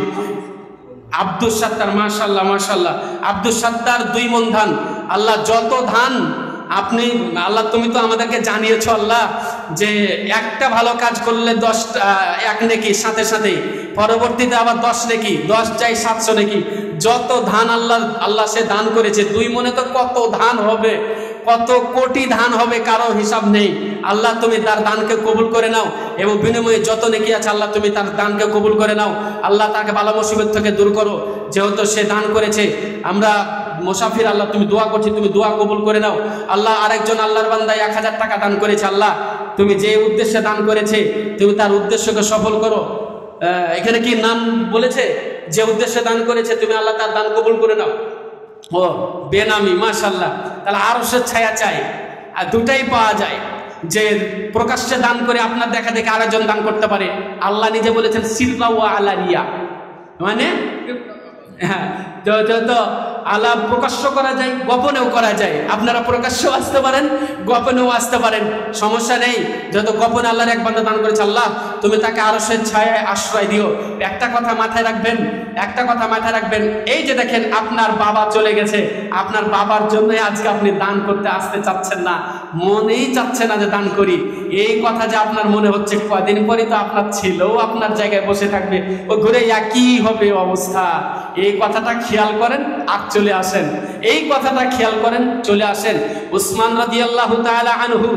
আব্দুল সাত্তার, মাশাআল্লাহ মাশাআল্লাহ, আব্দুল সাত্তার 2 মণ ধান আল্লাহ। যত ধান আপনি আল্লাহ তুমি তো আমাদেরকে জানিয়েছো আল্লাহ যে একটা ভালো কাজ করলে 1 নেকি, সাথে সাথে পরবর্তীতে আবার 10 নেকি, 10 চাই 700 নেকি। যত ধান আল্লাহ সে দান করেছে, 2 মণে তো কত ধান হবে, কত কোটি ধান হবে, কারো হিসাব নেই আল্লাহ। তুমি তার দানকে কবুল করে নাও এবং বিনিময়ে যত নেকি আছে আল্লাহ তুমি তার দানকে কবুল করে নাও আল্লাহ। তাকে বালা মুসিবত থেকে দূর করো, যেহেতু সে দান করেছে। আমরা মুসাফির আল্লাহ তুমি দোয়া করছি, তুমি দোয়া কবুল করে নাও আল্লাহ। আরেকজন আল্লাহর বান্দা 1000 টাকা দান করেছে আল্লাহ, তুমি যে উদ্দেশ্যে দান করেছে তুমি তার উদ্দেশ্যকে সফল করো। এখানে কি নাম বলেছে? যে উদ্দেশ্যে দান করেছে তুমি আল্লাহ তার দান কবুল করে নাও। ও বেনামি, মাশাআল্লাহ। তাহলে আরশের ছায়া চাই, আর দুটাই পাওয়া যায়, যে প্রকাশ্যে দান করে আপনার দেখা দেখে আরেকজন দান করতে পারে। আল্লাহ নিজে বলেছেন সিররা ওয়া আলানিয়া, মানে হ্যাঁ, যত আল্লাহ প্রকাশ্য করা যায় গোপনেও করা যায়। আপনারা প্রকাশ্যেও আসতে পারেন, গোপনেও আসতে পারেন, সমস্যা নেই। যত গোপনে আল্লাহর এক বান্দা দান করেছে আল্লাহ তুমি তাকে আরশের ছায়ায় আশ্রয় দিও। একটা কথা মাথায় রাখবেন, একটা কথা মাথায় রাখবেন, এই যে দেখেন আপনার বাবা চলে গেছে, আপনার বাবার জন্যই আজকে আপনি দান করতে আসতে চাচ্ছেন না, মনেই চাচ্ছে না যে দান করি। এই কথা যে আপনার মনে হচ্ছে, কদিন পরে তো আপনার ছেলেও আপনার জায়গায় বসে থাকবে, ও ঘুরে একই হবে অবস্থা। এই কথাটা খেয়াল করেন আর চলে আসেন, এই কথাটা খেয়াল করেন, চলে আসেন। উসমান রাদিয়াল্লাহু তাআলা আনহু,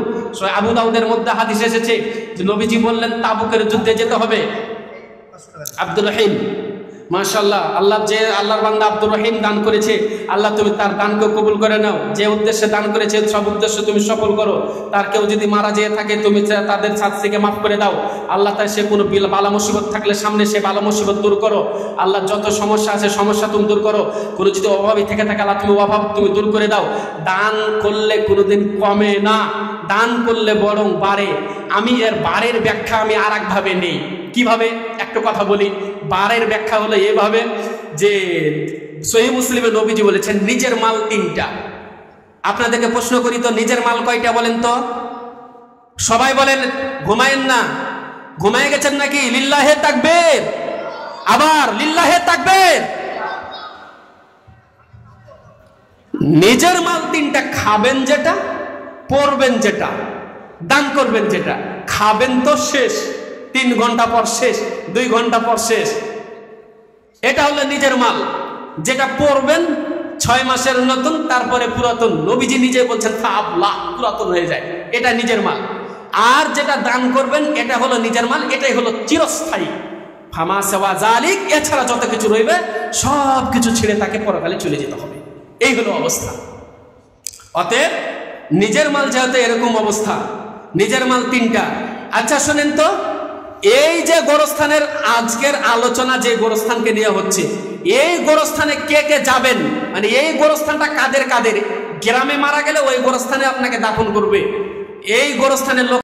আবু দাউদের মধ্যে হাদিস এসেছে যে নবীজি বললেন তাবুকের যুদ্ধে যেতে হবে। আব্দুর রহিম মাশাআল্লাহ, আল্লাহ যে আল্লাহর বান্দা আব্দুর রহিম দান করেছে, আল্লাহ তুমি তার দানকে কবুল করে নাও। যে উদ্দেশ্যে দান করেছে সব উদ্দেশ্য তুমি সফল করো। তার কেউ যদি মারা যেয়ে থাকে তুমি তাদের শাস্তিকে মাফ করে দাও। আল্লাহ তাই সে কোনো বালা মুসিবত থাকলে সামনে সে বালা মুসিবত দূর করো। আল্লাহ যত সমস্যা আছে সমস্যা তুমি দূর করো। কোনো যদি অভাবী থেকে থাকে আল্লাহ তুমি অভাব তুমি দূর করে দাও। দান করলে কোনোদিন কমে না, দান করলে বরং বাড়ে। আমি এর বাড়ের ব্যাখ্যা আমি আর একভাবে নেই। কিভাবে? একটা কথা বলি। বারের ব্যাখ্যা হলো এভাবে যে সহিহ মুসলিমে নবীজি বলেছেন নিজের মাল তিনটা। আপনাদেরকে প্রশ্ন করি তো, নিজের মাল কয়টা বলেন তো? সবাই বলেন, ঘুমায়েন না, ঘুমায়ে গেছেন নাকি? লিল্লাহে তাকবীর, আবার লিল্লাহে তাকবীর। নিজের মাল তিনটা। খাবেন যেটা, পড়বেন যেটা, দান করবেন যেটা। খাবেন তো শেষ, 3 ঘন্টা পর শেষ, 2 ঘন্টা পর শেষ, এটা হলো নিজের মাল। যেটা পড়বেন 6 মাসের নতুন, তারপরে পুরাতন। নবীজি নিজে বলছেন ফাবলা, পুরাতন হয়ে যায়, এটা নিজের মাল। আর যেটা দান করবেন এটা হলো নিজের মাল, এটাই হলো চিরস্থায়ী। ফামা সেওয়া জালিক, এছাড়া যত কিছু রইবে সব কিছু ছেড়ে তাকে পরকালে চলে যেতে হবে। এই হলো অবস্থা। অতএব নিজের মাল যেহেতু এরকম অবস্থা, নিজের মাল তিনটা। আচ্ছা শোনেন তো, এই যে গোরস্থানের আজকের আলোচনা যে গোরস্থানকে নিয়ে হচ্ছে, এই গোরস্থানে কে কে যাবেন? মানে এই গোরস্থানটা কাদের কাদের? গ্রামে মারা গেলে ওই গোরস্থানে আপনাকে দাফন করবে। এই গোরস্থানের লোক